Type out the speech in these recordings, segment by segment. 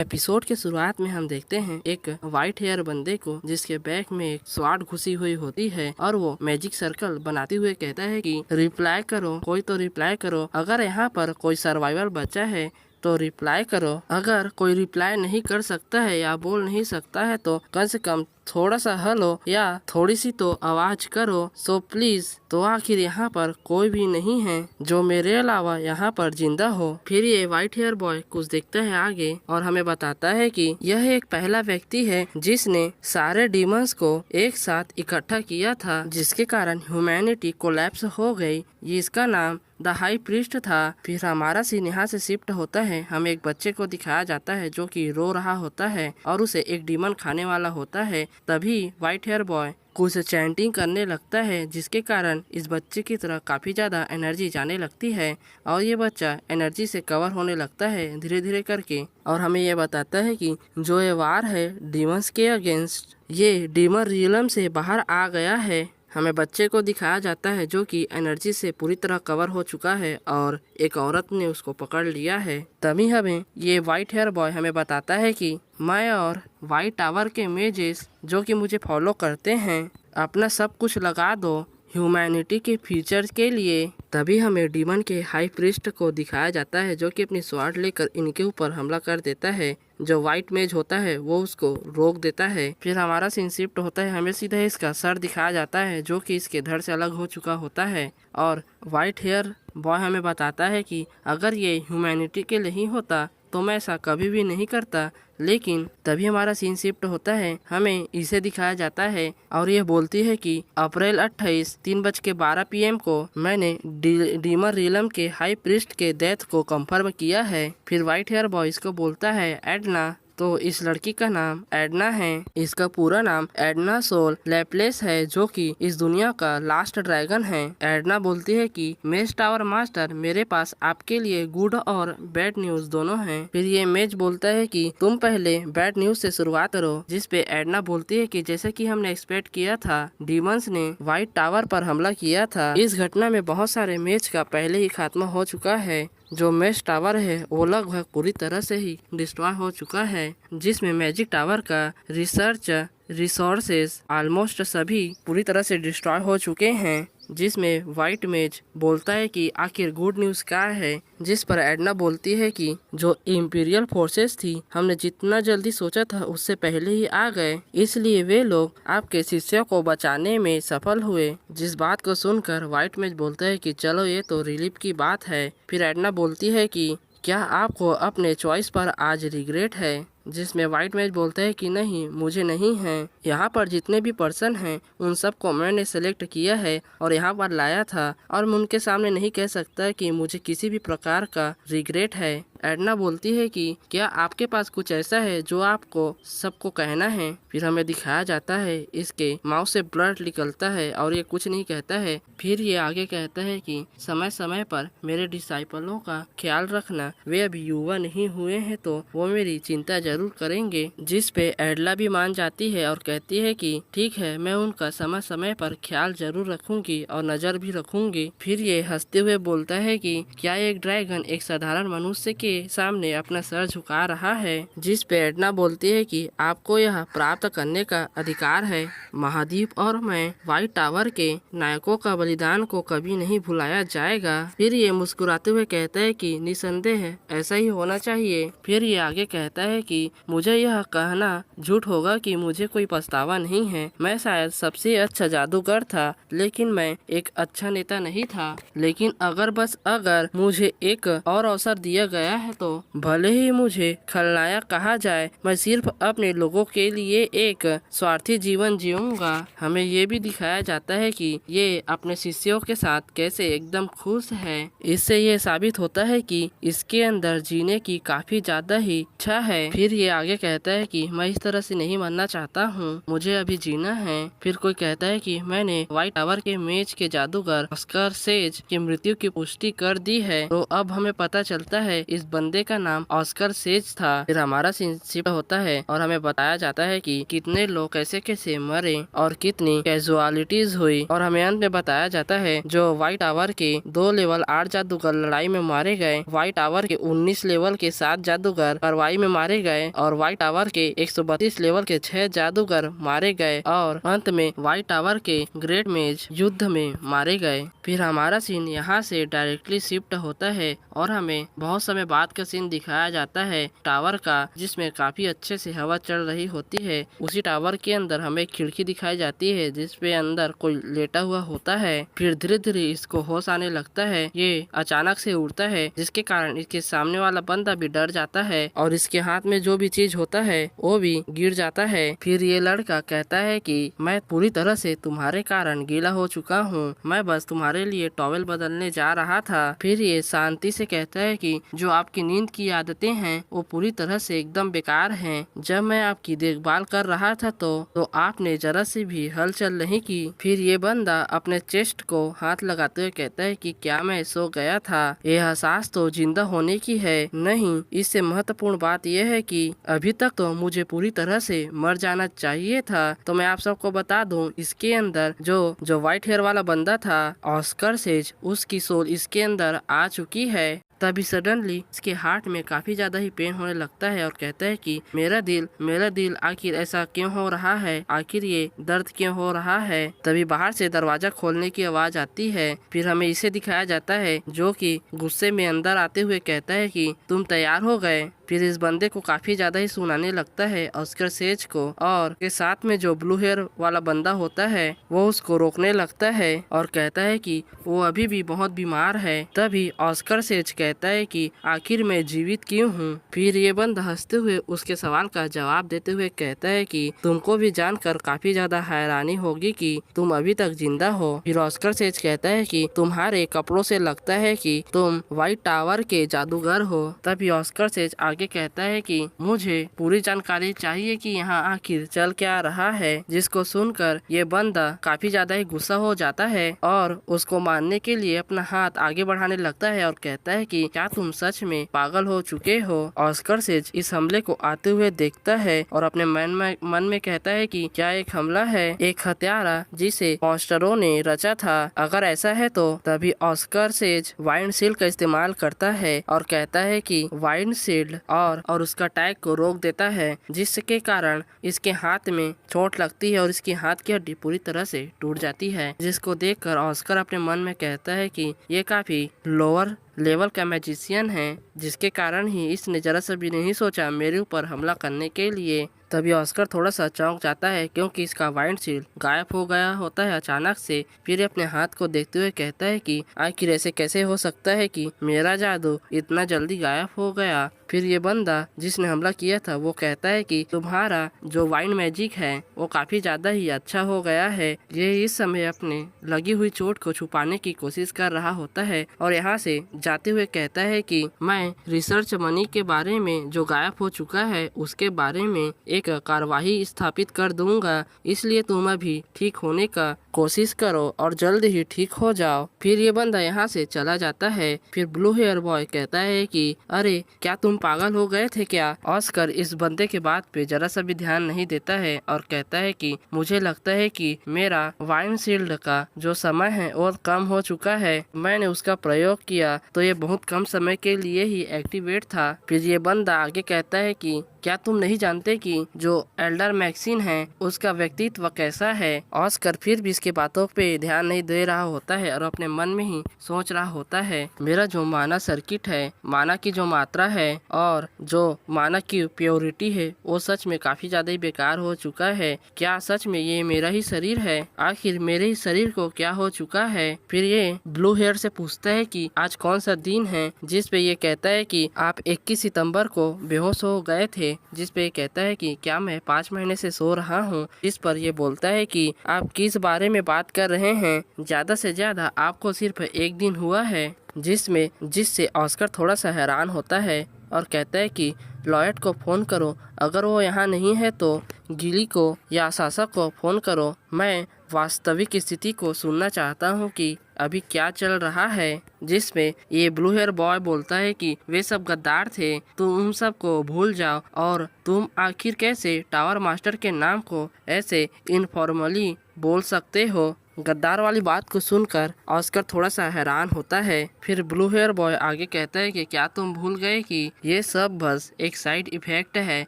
Episode के शुरुआत में हम देखते हैं एक व्हाइट हेयर बंदे को जिसके बैक में एक स्वाड घुसी हुई होती है और वो मैजिक सर्कल बनाते हुए कहता है कि रिप्लाई करो, कोई तो रिप्लाई करो। अगर यहाँ पर कोई सर्वाइवल बचा है तो रिप्लाई करो। अगर कोई रिप्लाई नहीं कर सकता है या बोल नहीं सकता है तो कम से कम थोड़ा सा हेलो या थोड़ी सी तो आवाज करो। So please. तो आखिर यहाँ पर कोई भी नहीं है जो मेरे अलावा यहाँ पर जिंदा हो। फिर ये व्हाइट हेयर बॉय कुछ देखता है आगे और हमें बताता है कि यह एक पहला व्यक्ति है जिसने सारे डीमंस को एक साथ इकट्ठा किया था, जिसके कारण ह्यूमैनिटी कोलैप्स हो गई। ये इसका नाम द हाई प्रीस्ट था। फिर हमारा सीन यहाँ से शिफ्ट होता है। हमें एक बच्चे को दिखाया जाता है जो कि रो रहा होता है और उसे एक डीमन खाने वाला होता है। तभी व्हाइट हेयर बॉय कुछ चैंटिंग करने लगता है जिसके कारण इस बच्चे की तरह काफ़ी ज़्यादा एनर्जी जाने लगती है और ये बच्चा एनर्जी से कवर होने लगता है धीरे धीरे करके। और हमें ये बताता है कि जो ये वार है डीमंस के अगेंस्ट, ये डीमन रियलम से बाहर आ गया है। हमें बच्चे को दिखाया जाता है जो कि एनर्जी से पूरी तरह कवर हो चुका है और एक औरत ने उसको पकड़ लिया है। तभी हमें ये व्हाइट हेयर बॉय हमें बताता है कि मैं और व्हाइट टावर के मेजेस जो कि मुझे फॉलो करते हैं अपना सब कुछ लगा दो ह्यूमैनिटी के फ्यूचर के लिए। तभी हमें डीमन के हाई प्रीस्ट को दिखाया जाता है जो कि अपनी स्वार्ड लेकर इनके ऊपर हमला कर देता है। जो व्हाइट मेज होता है वो उसको रोक देता है। फिर हमारा सीन शिफ्ट होता है। हमें सीधा इसका सर दिखाया जाता है जो कि इसके धड़ से अलग हो चुका होता है और व्हाइट हेयर बॉय हमें बताता है कि अगर ये ह्यूमैनिटी के लिए ही होता तो मैं ऐसा कभी भी नहीं करता। लेकिन तभी हमारा सीन शिफ्ट होता है। हमें इसे दिखाया जाता है और ये बोलती है कि अप्रैल 28 3:12 PM को मैंने डीमन रियलम के हाई प्रीस्ट के डेथ को कंफर्म किया है। फिर व्हाइट हेयर बॉय इसको बोलता है एडना। तो इस लड़की का नाम एडना है। इसका पूरा नाम एडना सोल लैपलेस है जो कि इस दुनिया का लास्ट ड्रैगन है। एडना बोलती है कि मेज टावर मास्टर, मेरे पास आपके लिए गुड और बैड न्यूज दोनों हैं। फिर ये मेज बोलता है कि तुम पहले बैड न्यूज से शुरुआत करो, जिस पे एडना बोलती है कि जैसे कि हमने एक्सपेक्ट किया था डीमंस ने व्हाइट टावर पर हमला किया था। इस घटना में बहुत सारे मेज का पहले ही खात्मा हो चुका है। जो मेज टावर है वो लगभग पूरी तरह से ही डिस्ट्रॉय हो चुका है, जिसमें मैजिक टावर का रिसर्च रिसोर्सेज ऑलमोस्ट सभी पूरी तरह से डिस्ट्रॉय हो चुके हैं। जिसमें व्हाइट मेज बोलता है कि आखिर गुड न्यूज़ क्या है, जिस पर एडना बोलती है कि जो इंपीरियल फोर्सेस थी हमने जितना जल्दी सोचा था उससे पहले ही आ गए, इसलिए वे लोग आपके शिष्यों को बचाने में सफल हुए। जिस बात को सुनकर व्हाइट मेज बोलता है कि चलो ये तो रिलीफ की बात है। फिर एडना बोलती है कि क्या आपको अपने चॉइस पर आज रिग्रेट है, जिसमें व्हाइट मेज बोलता है कि नहीं, मुझे नहीं है। यहाँ पर जितने भी पर्सन हैं उन सबको मैंने सेलेक्ट किया है और यहाँ पर लाया था और मैं उनके सामने नहीं कह सकता कि मुझे किसी भी प्रकार का रिग्रेट है। एडना बोलती है कि क्या आपके पास कुछ ऐसा है जो आपको सबको कहना है। फिर हमें दिखाया जाता है इसके माउथ से ब्लड निकलता है और ये कुछ नहीं कहता है। फिर ये आगे कहता है कि समय समय पर मेरे डिसाइपलों का ख्याल रखना, वे अभी युवा नहीं हुए हैं तो वो मेरी चिंता जरूर करेंगे। जिस पे एडला भी मान जाती है और कहती है कि ठीक है, मैं उनका समय समय पर ख्याल जरूर रखूंगी और नजर भी रखूंगी। फिर ये हंसते हुए बोलता है कि क्या एक ड्रैगन एक साधारण मनुष्य के सामने अपना सर झुका रहा है। जिस पे एडना बोलती है कि आपको यह प्राप्त करने का अधिकार है। महाद्वीप और मैं व्हाइट टावर के नायकों का बलिदान को कभी नहीं भुलाया जाएगा। फिर ये मुस्कुराते हुए कहता है कि निसंदेह ऐसा ही होना चाहिए। फिर ये आगे कहता है कि मुझे यह कहना झूठ होगा कि मुझे कोई पछतावा नहीं है। मैं शायद सबसे अच्छा जादूगर था लेकिन मैं एक अच्छा नेता नहीं था। लेकिन अगर बस अगर मुझे एक और अवसर दिया गया है तो भले ही मुझे खलनायक कहा जाए, मैं सिर्फ अपने लोगों के लिए एक स्वार्थी जीवन जीऊंगा। हमें ये भी दिखाया जाता है कि ये अपने शिष्यों के साथ कैसे एकदम खुश है। इससे ये साबित होता है कि इसके अंदर जीने की काफी ज्यादा ही इच्छा है। फिर ये आगे कहता है कि मैं इस तरह से नहीं मरना चाहता हूँ, मुझे अभी जीना है। फिर कोई कहता है कि मैंने व्हाइट टावर के मेज के जादूगर ऑस्कर सेज की मृत्यु की पुष्टि कर दी है। तो अब हमें पता चलता है इस बंदे का नाम ऑस्कर सेज था। फिर हमारा सीन शिफ्ट होता है और हमें बताया जाता है कि कितने लोग कैसे कैसे मरे और कितनी कैजुअलिटीज हुई, और हमें अंत में बताया जाता है जो व्हाइट टावर के 2 लेवल 8 जादूगर लड़ाई में मारे गए, व्हाइट टावर के 19 लेवल के 7 जादूगर कार्रवाई में मारे गए और व्हाइट टावर के 132 लेवल के 6 जादूगर मारे गए और अंत में व्हाइट टावर के ग्रेट मेज युद्ध में मारे गए। फिर हमारा सीन यहाँ से डायरेक्टली शिफ्ट होता है और हमें बहुत समय बाद का सीन दिखाया जाता है टावर का, जिसमें काफी अच्छे से हवा चल रही होती है। उसी टावर के अंदर हमें खिड़की दिखाई जाती है जिसपे अंदर कोई लेटा हुआ होता है। फिर धीरे धीरे इसको होश आने लगता है, ये अचानक से उड़ता है जिसके कारण इसके सामने वाला बंदा भी डर जाता है और इसके हाथ में जो भी चीज होता है वो भी गिर जाता है। फिर ये लड़का कहता है कि मैं पूरी तरह से तुम्हारे कारण गीला हो चुका हूँ, मैं बस तुम्हारे लिए टॉवेल बदलने जा रहा था। फिर ये शांति से कहता है कि जो आपकी नींद की आदतें हैं वो पूरी तरह से एकदम बेकार हैं। जब मैं आपकी देखभाल कर रहा था तो आपने जरा सी भी हलचल नहीं की। फिर ये बंदा अपने चेस्ट को हाथ लगाते हुए कहता है कि क्या मैं सो गया था? ये एहसास तो जिंदा होने की है, नहीं, इससे महत्वपूर्ण बात यह है कि अभी तक तो मुझे पूरी तरह से मर जाना चाहिए था। तो मैं आप सबको बता दूं, इसके अंदर जो व्हाइट हेयर वाला बंदा था ऑस्कर सेज, उसकी सोल इसके अंदर आ चुकी है। तभी सडनली इसके हार्ट में काफी ज्यादा ही पेन होने लगता है और कहता है कि मेरा दिल आखिर ऐसा क्यों हो रहा है, आखिर ये दर्द क्यों हो रहा है। तभी बाहर से दरवाजा खोलने की आवाज आती है। फिर हमें इसे दिखाया जाता है जो कि गुस्से में अंदर आते हुए कहता है कि तुम तैयार हो गए। फिर इस बंदे को काफी ज्यादा ही सुनाने लगता है ऑस्कर सेज को, और के साथ में जो ब्लू हेयर वाला बंदा होता है वो उसको रोकने लगता है और कहता है कि वो अभी भी बहुत बीमार है। तभी ऑस्कर सेज कहता है कि आखिर मैं जीवित क्यों हूँ। फिर ये बंदा हंसते हुए उसके सवाल का जवाब देते हुए कहता है कि तुमको भी जानकर काफी ज्यादा हैरानी होगी कि तुम अभी तक जिंदा हो। फिर ऑस्कर सेज कहता है कि तुम्हारे कपड़ों से लगता है कि तुम व्हाइट टावर के जादूगर हो। तभी ऑस्कर सेज आगे कहता है कि मुझे पूरी जानकारी चाहिए कि यहाँ आखिर चल क्या रहा है, जिसको सुनकर ये बंदा काफी ज्यादा ही गुस्सा हो जाता है और उसको मारने के लिए अपना हाथ आगे बढ़ाने लगता है और कहता है कि क्या तुम सच में पागल हो चुके हो। ऑस्कर सेज इस हमले को आते हुए देखता है और अपने मन में कहता है कि क्या एक हमला है, एक हत्यारा जिसे मॉन्स्टरों ने रचा था? अगर ऐसा है तो तभी ऑस्कर सेज वाइंड शील्ड का इस्तेमाल करता है और कहता है कि वाइंड शील्ड और उसका अटैक को रोक देता है, जिसके कारण इसके हाथ में चोट लगती है और इसकी हाथ की हड्डी पूरी तरह से टूट जाती है। जिसको देखकर ऑस्कर अपने मन में कहता है कि ये काफी लोअर लेवल का मैजिशियन है, जिसके कारण ही इसने जरा सा भी नहीं सोचा मेरे ऊपर हमला करने के लिए। तभी ऑस्कर थोड़ा सा चौंक जाता है क्योंकि इसका वाइंड शील्ड गायब हो गया होता है अचानक से। फिर अपने हाथ को देखते हुए कहता है कि आखिर ऐसे कैसे हो सकता है कि मेरा जादू इतना जल्दी गायब हो गया। फिर ये बंदा जिसने हमला किया था वो कहता है कि तुम्हारा जो वाइंड मैजिक है वो काफी ज्यादा ही अच्छा हो गया है। ये इस समय अपने लगी हुई चोट को छुपाने की कोशिश कर रहा होता है और यहाँ से जाते हुए कहता है कि मैं रिसर्च मनी के बारे में जो गायब हो चुका है उसके बारे में एक कार्यवाही स्थापित कर दूंगा, इसलिए तुम अभी ठीक होने का कोशिश करो और जल्द ही ठीक हो जाओ। फिर ये बंदा यहाँ से चला जाता है। फिर ब्लू हेयर बॉय कहता है कि अरे क्या तुम पागल हो गए थे क्या? ऑस्कर इस बंदे के बात पे जरा सा भी ध्यान नहीं देता है और कहता है कि मुझे लगता है कि मेरा वाइंड शील्ड का जो समय है और कम हो चुका है, मैंने उसका प्रयोग किया तो ये बहुत कम समय के लिए ही एक्टिवेट था। फिर ये बंदा आगे कहता है कि क्या तुम नहीं जानते कि जो एल्डर मैक्सिन है उसका व्यक्तित्व कैसा है? ऑस्कर फिर भी इसके बातों पे ध्यान नहीं दे रहा होता है और अपने मन में ही सोच रहा होता है मेरा जो माना सर्किट है, माना की जो मात्रा है और जो माना की प्योरिटी है वो सच में काफी ज्यादा ही बेकार हो चुका है। क्या सच में ये मेरा ही शरीर है? आखिर मेरे ही शरीर को क्या हो चुका है? फिर ये ब्लू हेयर से पूछता है कि आज कौन सा दिन है, जिस पे ये कहता है कि आप 21 सितंबर को बेहोश हो गए थे। जिस पे कहता है कि क्या मैं 5 महीने से सो रहा हूँ। इस पर ये बोलता है कि आप किस बारे में बात कर रहे हैं, ज्यादा से ज्यादा आपको सिर्फ एक दिन हुआ है। जिससे ऑस्कर थोड़ा सा हैरान होता है और कहता है कि लॉयड को फोन करो, अगर वो यहाँ नहीं है तो गिली को या सासा को फोन करो। मैं वास्तविक स्थिति को सुनना चाहता हूँ कि अभी क्या चल रहा है, जिसमें ये ब्लू हेयर बॉय बोलता है कि वे सब गद्दार थे, तुम उन सबको भूल जाओ और तुम आखिर कैसे टावर मास्टर के नाम को ऐसे इनफॉर्मली बोल सकते हो। गद्दार वाली बात को सुनकर ऑस्कर थोड़ा सा हैरान होता है। फिर ब्लू हेयर बॉय आगे कहता है कि क्या तुम भूल गए कि ये सब बस एक साइड इफेक्ट है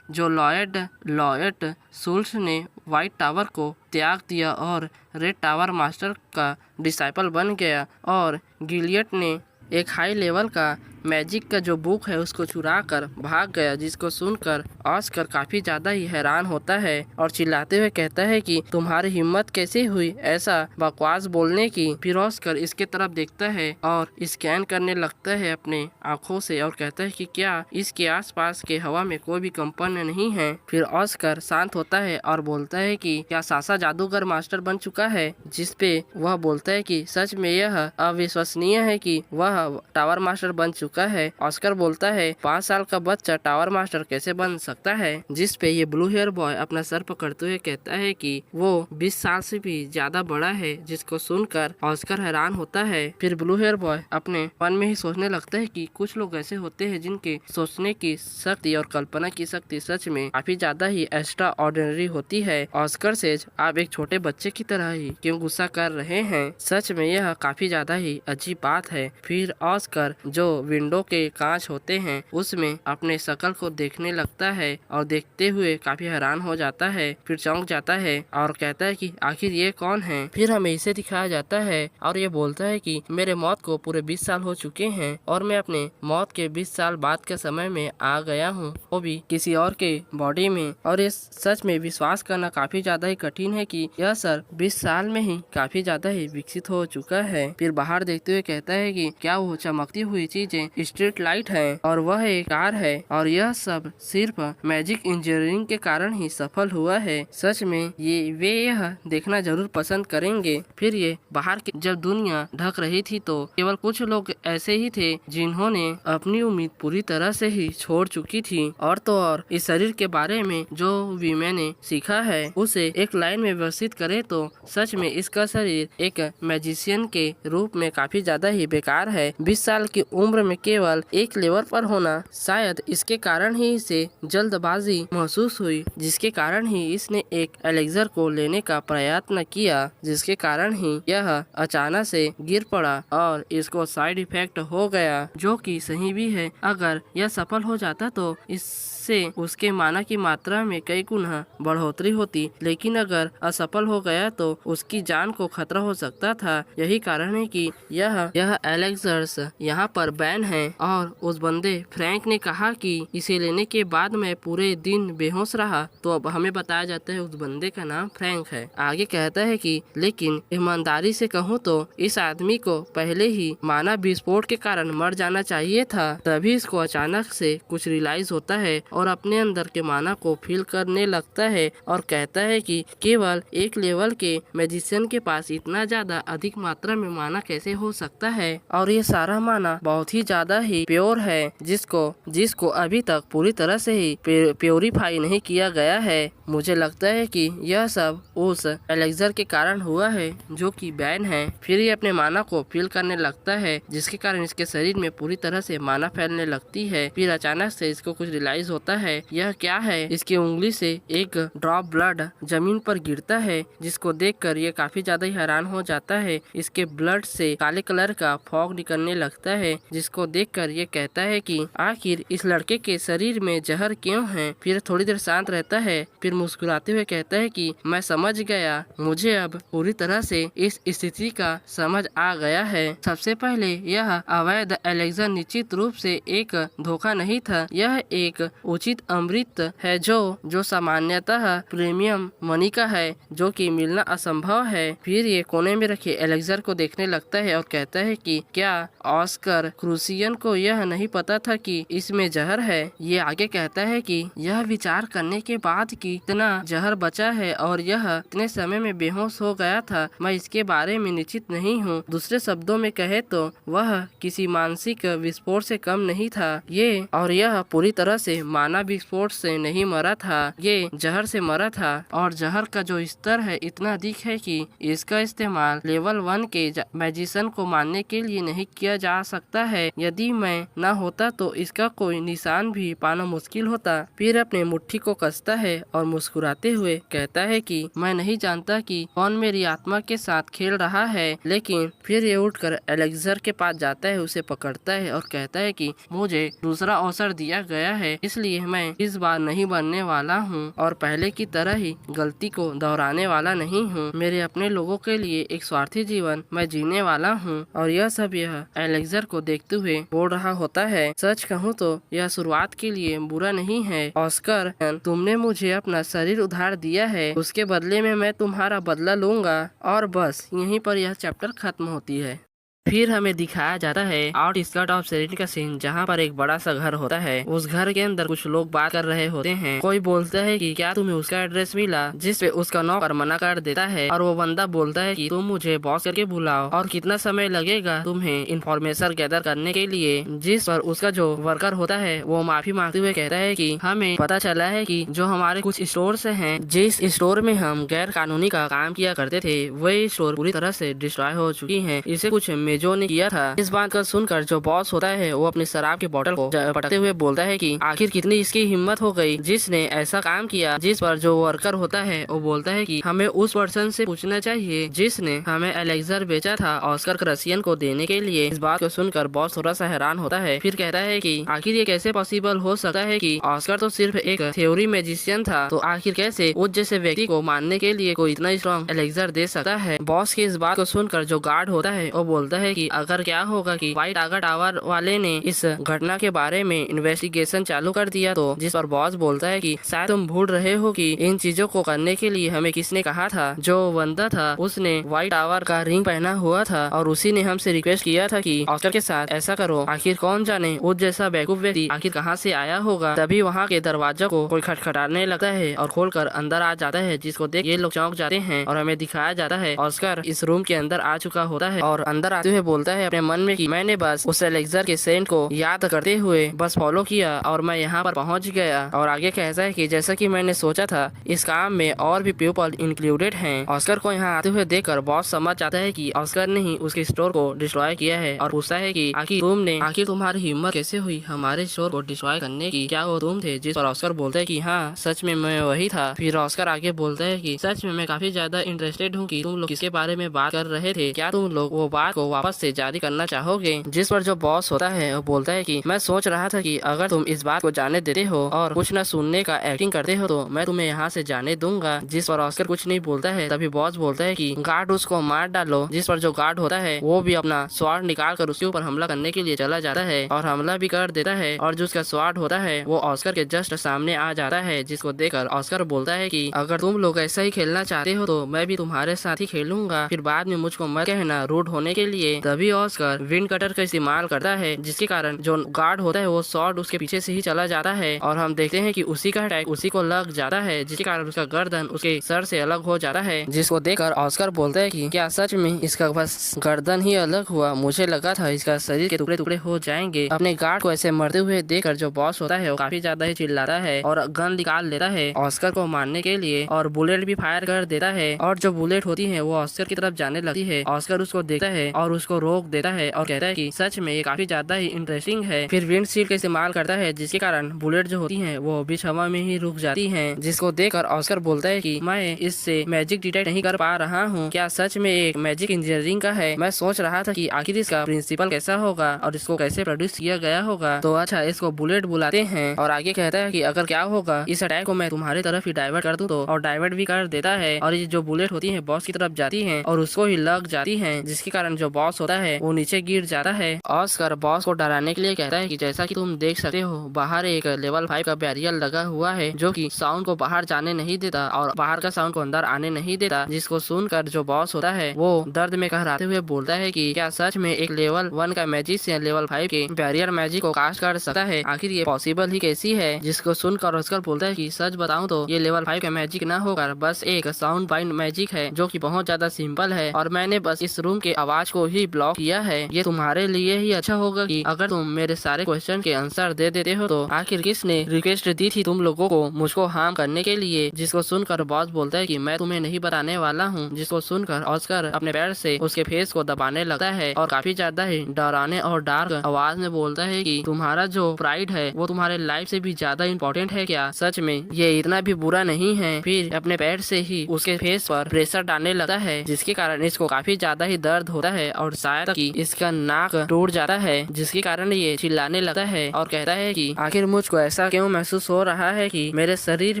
जो लॉयड सुल्स ने व्हाइट टावर को त्याग दिया और रेड टावर मास्टर का डिसाइपल बन गया और गिलियट ने एक हाई लेवल का मैजिक का जो बुक है उसको चुरा कर भाग गया, जिसको सुनकर ऑस्कर काफी ज्यादा ही हैरान होता है और चिल्लाते हुए कहता है कि तुम्हारी हिम्मत कैसे हुई ऐसा बकवास बोलने की। फिर ऑस्कर इसके तरफ देखता है और स्कैन करने लगता है अपने आँखों से और कहता है कि क्या इसके आसपास के हवा में कोई भी कंपन नहीं है। फिर ऑस्कर शांत होता है और बोलता है कि क्या सासा जादूगर मास्टर बन चुका है, जिसपे वह बोलता है कि सच में यह अविश्वसनीय है कि वह टावर मास्टर बन चुका है। ऑस्कर बोलता है 5 साल का बच्चा टावर मास्टर कैसे बन सकता है, जिस पे ये ब्लू हेयर बॉय अपना सर पकड़ते हुए कहता है कि वो 20 साल से भी ज्यादा बड़ा है, जिसको सुनकर ऑस्कर हैरान होता है। फिर ब्लू हेयर बॉय अपने मन में ही सोचने लगता है कि कुछ लोग ऐसे होते हैं जिनके सोचने की शक्ति और कल्पना की शक्ति सच में काफी ज्यादा ही एक्स्ट्रा ऑर्डिनरी होती है। ऑस्कर सेज आप एक छोटे बच्चे की तरह ही क्यों गुस्सा कर रहे हैं, सच में यह काफी ज्यादा ही अजीब बात है। फिर ऑस्कर जो विंडो के कांच होते हैं उसमें अपने शकल को देखने लगता है और देखते हुए काफी हैरान हो जाता है। फिर चौंक जाता है और कहता है कि आखिर ये कौन है। फिर हमें इसे दिखाया जाता है और ये बोलता है कि मेरे मौत को पूरे 20 साल हो चुके हैं और मैं अपने मौत के 20 साल बाद के समय में आ गया हूँ, वो भी किसी और के बॉडी में। और ये सच में विश्वास करना काफी ज्यादा ही कठिन है कि यह सर 20 साल में ही काफी ज्यादा ही विकसित हो चुका है। फिर बाहर देखते हुए कहता है कि क्या वो चमकती हुई चीजें स्ट्रीट लाइट है और वह एक कार है और यह सब सिर्फ मैजिक इंजीनियरिंग के कारण ही सफल हुआ है। सच में वे यह देखना जरूर पसंद करेंगे। फिर ये बाहर की जब दुनिया ढक रही थी तो केवल कुछ लोग ऐसे ही थे जिन्होंने अपनी उम्मीद पूरी तरह से ही छोड़ चुकी थी। और तो और इस शरीर के बारे में जो भी मैंने सीखा है उसे एक लाइन में व्यवस्थित करे तो सच में इसका शरीर एक मैजिशियन के रूप में काफी ज्यादा ही बेकार है। 20 साल की उम्र में केवल एक लेवल पर होना, शायद इसके कारण ही इसे जल्दबाजी महसूस हुई, जिसके कारण ही इसने एक एलेक्सर को लेने का प्रयत्न किया, जिसके कारण ही यह अचानक से गिर पड़ा और इसको साइड इफेक्ट हो गया, जो कि सही भी है। अगर यह सफल हो जाता तो इससे उसके माना की मात्रा में कई गुना बढ़ोतरी होती, लेकिन अगर असफल हो गया तो उसकी जान को खतरा हो सकता था। यही कारण है कि यह एलेक्सर्स यहाँ पर बैन है। और उस बंदे फ्रैंक ने कहा कि इसे लेने के बाद मैं पूरे दिन बेहोश रहा, तो अब हमें बताया जाता है उस बंदे का नाम फ्रैंक है। आगे कहता है कि लेकिन ईमानदारी से कहूँ तो इस आदमी को पहले ही मानव विस्फोट के कारण मर जाना चाहिए था। तभी इसको अचानक से कुछ रियलाइज होता है और अपने अंदर के माना को फील करने लगता है और कहता है कि केवल एक लेवल के मैजिशियन के पास इतना ज्यादा अधिक मात्रा में माना कैसे हो सकता है, और ये सारा माना बहुत ही ज्यादा ही प्योर है, जिसको अभी तक पूरी तरह से ही प्योरीफाई नहीं किया गया है। मुझे लगता है कि यह सब उस एलेक्सर के कारण हुआ है जो कि बैन है। फिर ये अपने माना को फील करने लगता है, जिसके कारण इसके शरीर में पूरी तरह से माना फैलने लगती है। फिर अचानक से इसको कुछ रियलाइज होता है, यह क्या है। इसकी उंगली से एक ड्रॉप ब्लड जमीन पर गिरता है, जिसको देखकर ये काफी ज्यादा हैरान हो जाता है। इसके ब्लड से काले कलर का फॉग निकलने लगता है, जिसको देखकर ये कहता है कि आखिर इस लड़के के शरीर में जहर क्यों है। फिर थोड़ी देर शांत रहता है, फिर मुस्कुराते हुए कहता है कि मैं समझ गया, मुझे अब पूरी तरह से इस स्थिति का समझ आ गया है। सबसे पहले यह अवैध एलेक्सर निश्चित रूप से एक धोखा नहीं था, यह एक उचित अमृत है जो सामान्यतः प्रीमियम मनी का है, जो कि मिलना असंभव है। फिर ये कोने में रखे एलेक्सर को देखने लगता है और कहता है कि क्या ऑस्कर क्रूसियन को यह नहीं पता था कि इसमें जहर है। ये आगे कहता है कि यह विचार करने के बाद कि इतना जहर बचा है और यह इतने समय में बेहोश हो गया था, मैं इसके बारे में निश्चित नहीं हूँ। दूसरे शब्दों में कहे तो वह किसी मानसिक विस्फोट से कम नहीं था। यह पूरी तरह से मानव विस्फोट से नहीं मरा था, ये जहर से मरा था। और जहर का जो स्तर है इतना अधिक है कि इसका इस्तेमाल लेवल 1 के मैजिशियन को मारने के लिए नहीं किया जा सकता है। यदि मैं न होता तो इसका कोई निशान भी पाना मुश्किल होता। फिर अपने मुट्ठी को कसता है और मुस्कुराते हुए कहता है कि मैं नहीं जानता कि कौन मेरी आत्मा के साथ खेल रहा है, लेकिन फिर ये उठकर एलेक्सर के पास जाता है, उसे पकड़ता है और कहता है कि मुझे दूसरा अवसर दिया गया है, इसलिए मैं इस बार नहीं बनने वाला हूँ और पहले की तरह ही गलती को दोहराने वाला नहीं हूँ। मेरे अपने लोगों के लिए एक स्वार्थी जीवन मैं जीने वाला हूँ। और यह सब यह एलेक्सर को देखते हुए बोल रहा होता है। सच कहूँ तो यह शुरुआत के लिए बुरा नहीं है ऑस्कर, तुमने मुझे अपना शरीर उधार दिया है, उसके बदले में मैं तुम्हारा बदला लूंगा। और बस यहीं पर यह चैप्टर खत्म होती है। फिर हमें दिखाया जाता है आउटस्कर्ट ऑफ सिटी का सीन, जहाँ पर एक बड़ा सा घर होता है। उस घर के अंदर कुछ लोग बात कर रहे होते हैं। कोई बोलता है कि क्या तुम्हें उसका एड्रेस मिला, जिस पे उसका नौकर मना कर देता है और वो बंदा बोलता है कि तुम मुझे बॉस करके बुलाओ और कितना समय लगेगा तुम्हें इंफॉर्मेशन गैदर करने के लिए। जिस पर उसका जो वर्कर होता है वो माफी मांगते हुए कहता है कि हमें पता चला है कि जो हमारे कुछ स्टोर हैं, जिस स्टोर में हम गैर कानूनी का काम किया करते थे, वही स्टोर पूरी तरह से डिस्ट्रॉय हो चुकी है। इसे कुछ जो ने किया था। इस बात का सुनकर जो बॉस होता है वो अपनी शराब की बोतल को पटकते हुए बोलता है कि आखिर कितनी इसकी हिम्मत हो गई जिसने ऐसा काम किया। जिस पर जो वर्कर होता है वो बोलता है कि हमें उस पर्सन से पूछना चाहिए जिसने हमें एलेक्सर बेचा था ऑस्कर क्रसियन को देने के लिए। इस बात को सुनकर बॉस थोड़ा सा हैरान होता है। फिर कहता है कि आखिर ये कैसे पॉसिबल हो सकता है कि ऑस्कर तो सिर्फ एक थ्योरी मैजिशियन था, तो आखिर कैसे उस जैसे व्यक्ति को मारने के लिए कोई इतना स्ट्रॉन्ग एलेक्सर दे सकता है। बॉस की इस बात को सुनकर जो गार्ड होता है वो बोलता है कि अगर क्या होगा कि व्हाइट टाइगर टावर वाले ने इस घटना के बारे में इन्वेस्टिगेशन चालू कर दिया तो। जिस पर बॉस बोलता है कि शायद तुम भूल रहे हो कि इन चीजों को करने के लिए हमें किसने कहा था। जो बंदा था उसने व्हाइट टावर का रिंग पहना हुआ था और उसी ने हमसे रिक्वेस्ट किया था कि ऑस्कर के साथ ऐसा करो। आखिर कौन जाने उस जैसा बेवकूफ व्यक्ति आखिर कहाँ से आया होगा। तभी वहाँ के दरवाजा को कोई खटखटाने लगता है और खोलकर अंदर आ जाता है, जिसको देख ये लोग चौंक जाते हैं और हमें दिखाया जाता है ऑस्कर इस रूम के अंदर आ चुका होता है और अंदर आते हुए बोलता है अपने मन में कि मैंने बस उस एलेक्सर के सेंट को याद करते हुए बस फॉलो किया और मैं यहाँ पर पहुँच गया। और आगे कहता है कि जैसा कि मैंने सोचा था इस काम में और भी पीपल इंक्लूडेड हैं। ऑस्कर को यहाँ आते हुए देखकर बॉस समझ जाता है कि ऑस्कर ने ही उसके स्टोर को डिस्ट्रॉय किया है और पूछता है कि आखिर तुम्हारी हिम्मत कैसे हुई हमारे स्टोर को डिस्ट्रॉय करने की, क्या वो तुम थे। जिस पर ऑस्कर बोलता है कि हाँ सच में मैं वही था। फिर ऑस्कर आगे बोलता है कि सच में मैं काफी ज्यादा इंटरेस्टेड हूँ कि तुम लोग किसके बारे में बात कर रहे थे, क्या तुम लोग वो बात को वापस से जारी करना चाहोगे। जिस पर जो बॉस होता है वो बोलता है कि मैं सोच रहा था कि अगर तुम इस बात को जाने देते हो और कुछ न सुनने का एक्टिंग करते हो तो मैं तुम्हें यहाँ से जाने दूंगा। जिस पर ऑस्कर कुछ नहीं बोलता है। तभी बॉस बोलता है कि गार्ड उसको मार डालो। जिस पर जो गार्ड होता है वो भी अपना स्वार्ड निकाल कर उसके ऊपर हमला करने के लिए चला जाता है और हमला भी कर देता है और जो उसका स्वार्ड होता है वो ऑस्कर के जस्ट सामने आ जाता है। जिसको देखकर ऑस्कर बोलता है कि अगर तुम लोग ऐसा ही खेलना चाहते हो तो मैं भी तुम्हारे साथ ही खेलूंगा, फिर बाद में मुझको मत कहना रूड होने के लिए। तभी ऑस्कर विंड कटर का इस्तेमाल करता है जिसके कारण जो गार्ड होता है वो शॉट उसके पीछे से ही चला जाता है और हम देखते हैं कि उसी का अटैक उसी को लग जाता है, जिसके कारण उसका गर्दन उसके सर से अलग हो जाता है। जिसको देखकर ऑस्कर बोलता है कि क्या सच में इसका बस गर्दन ही अलग हुआ, मुझे लगा था इसका शरीर के टुकड़े टुकड़े हो जाएंगे। अपने गार्ड को ऐसे मरते हुए देखकर जो बॉस होता है वो काफी ज्यादा ही चिल्लाता है और गन निकाल लेता है ऑस्कर को मारने के लिए और बुलेट भी फायर कर देता है और जो बुलेट होती है वो ऑस्कर की तरफ जाने लगती है। ऑस्कर उसको देखता है और उसको रोक देता है और कहता है कि सच में ये काफी ज्यादा ही इंटरेस्टिंग है। फिर विंडशील्ड का इस्तेमाल करता है जिसके कारण बुलेट जो होती है वो बीच हवा में ही रुक जाती है। जिसको देखकर ऑस्कर बोलता है कि मैं इससे मैजिक डिटेक्ट नहीं कर पा रहा हूँ, क्या सच में एक मैजिक इंजीनियरिंग का है। मैं सोच रहा था कि आखिर इसका प्रिंसिपल कैसा होगा और इसको कैसे प्रोड्यूस किया गया होगा। तो अच्छा इसको बुलेट बुलाते हैं और आगे कहता है कि अगर क्या होगा इस अटैक को मैं तुम्हारी तरफ ही डाइवर्ट कर दूं तो, और डाइवर्ट भी कर देता है और ये जो बुलेट होती है बॉस की तरफ जाती है और उसको ही लग जाती है, जिसके कारण जो बॉस होता है वो नीचे गिर जाता है। ऑस्कर बॉस को डराने के लिए कहता है कि जैसा कि तुम देख सकते हो बाहर एक लेवल 5 का बैरियर लगा हुआ है जो कि साउंड को बाहर जाने नहीं देता और बाहर का साउंड को अंदर आने नहीं देता। जिसको सुनकर जो बॉस होता है वो दर्द में कहराते हुए बोलता है कि क्या सच में एक लेवल 1 का मैजिशियन लेवल 5 के बैरियर मैजिक को कास्ट कर सकता है, आखिर ये पॉसिबल ही कैसी है। जिसको सुनकर ऑस्कर बोलता है कि सच बताऊं तो ये लेवल 5 का मैजिक न होकर बस एक साउंड बाइंड मैजिक है जो कि बहुत ज्यादा सिंपल है और मैंने बस इस रूम के आवाज को ही ब्लॉक किया है। ये तुम्हारे लिए ही अच्छा होगा कि अगर तुम मेरे सारे क्वेश्चन के आंसर दे देते हो तो आखिर किसने रिक्वेस्ट दी थी तुम लोगों को मुझको हार्म करने के लिए। जिसको सुनकर बॉस बोलता है कि मैं तुम्हें नहीं बताने वाला हूँ। जिसको सुनकर ऑस्कर अपने पैर से उसके फेस को दबाने लगता है और काफी ज्यादा ही डराने और डार्क आवाज में बोलता है कि तुम्हारा जो प्राइड है वो तुम्हारे लाइफ से भी ज्यादा इम्पोर्टेंट है क्या? सच में ये इतना भी बुरा नहीं है। फिर अपने पैर से ही उसके फेस पर प्रेशर डालने लगता है जिसके कारण इसको काफी ज्यादा ही दर्द होता है और शायद कि इसका नाक टूट जाता है जिसके कारण ये चिल्लाने लगता है और कहता है कि आखिर मुझको ऐसा क्यों महसूस हो रहा है कि मेरे शरीर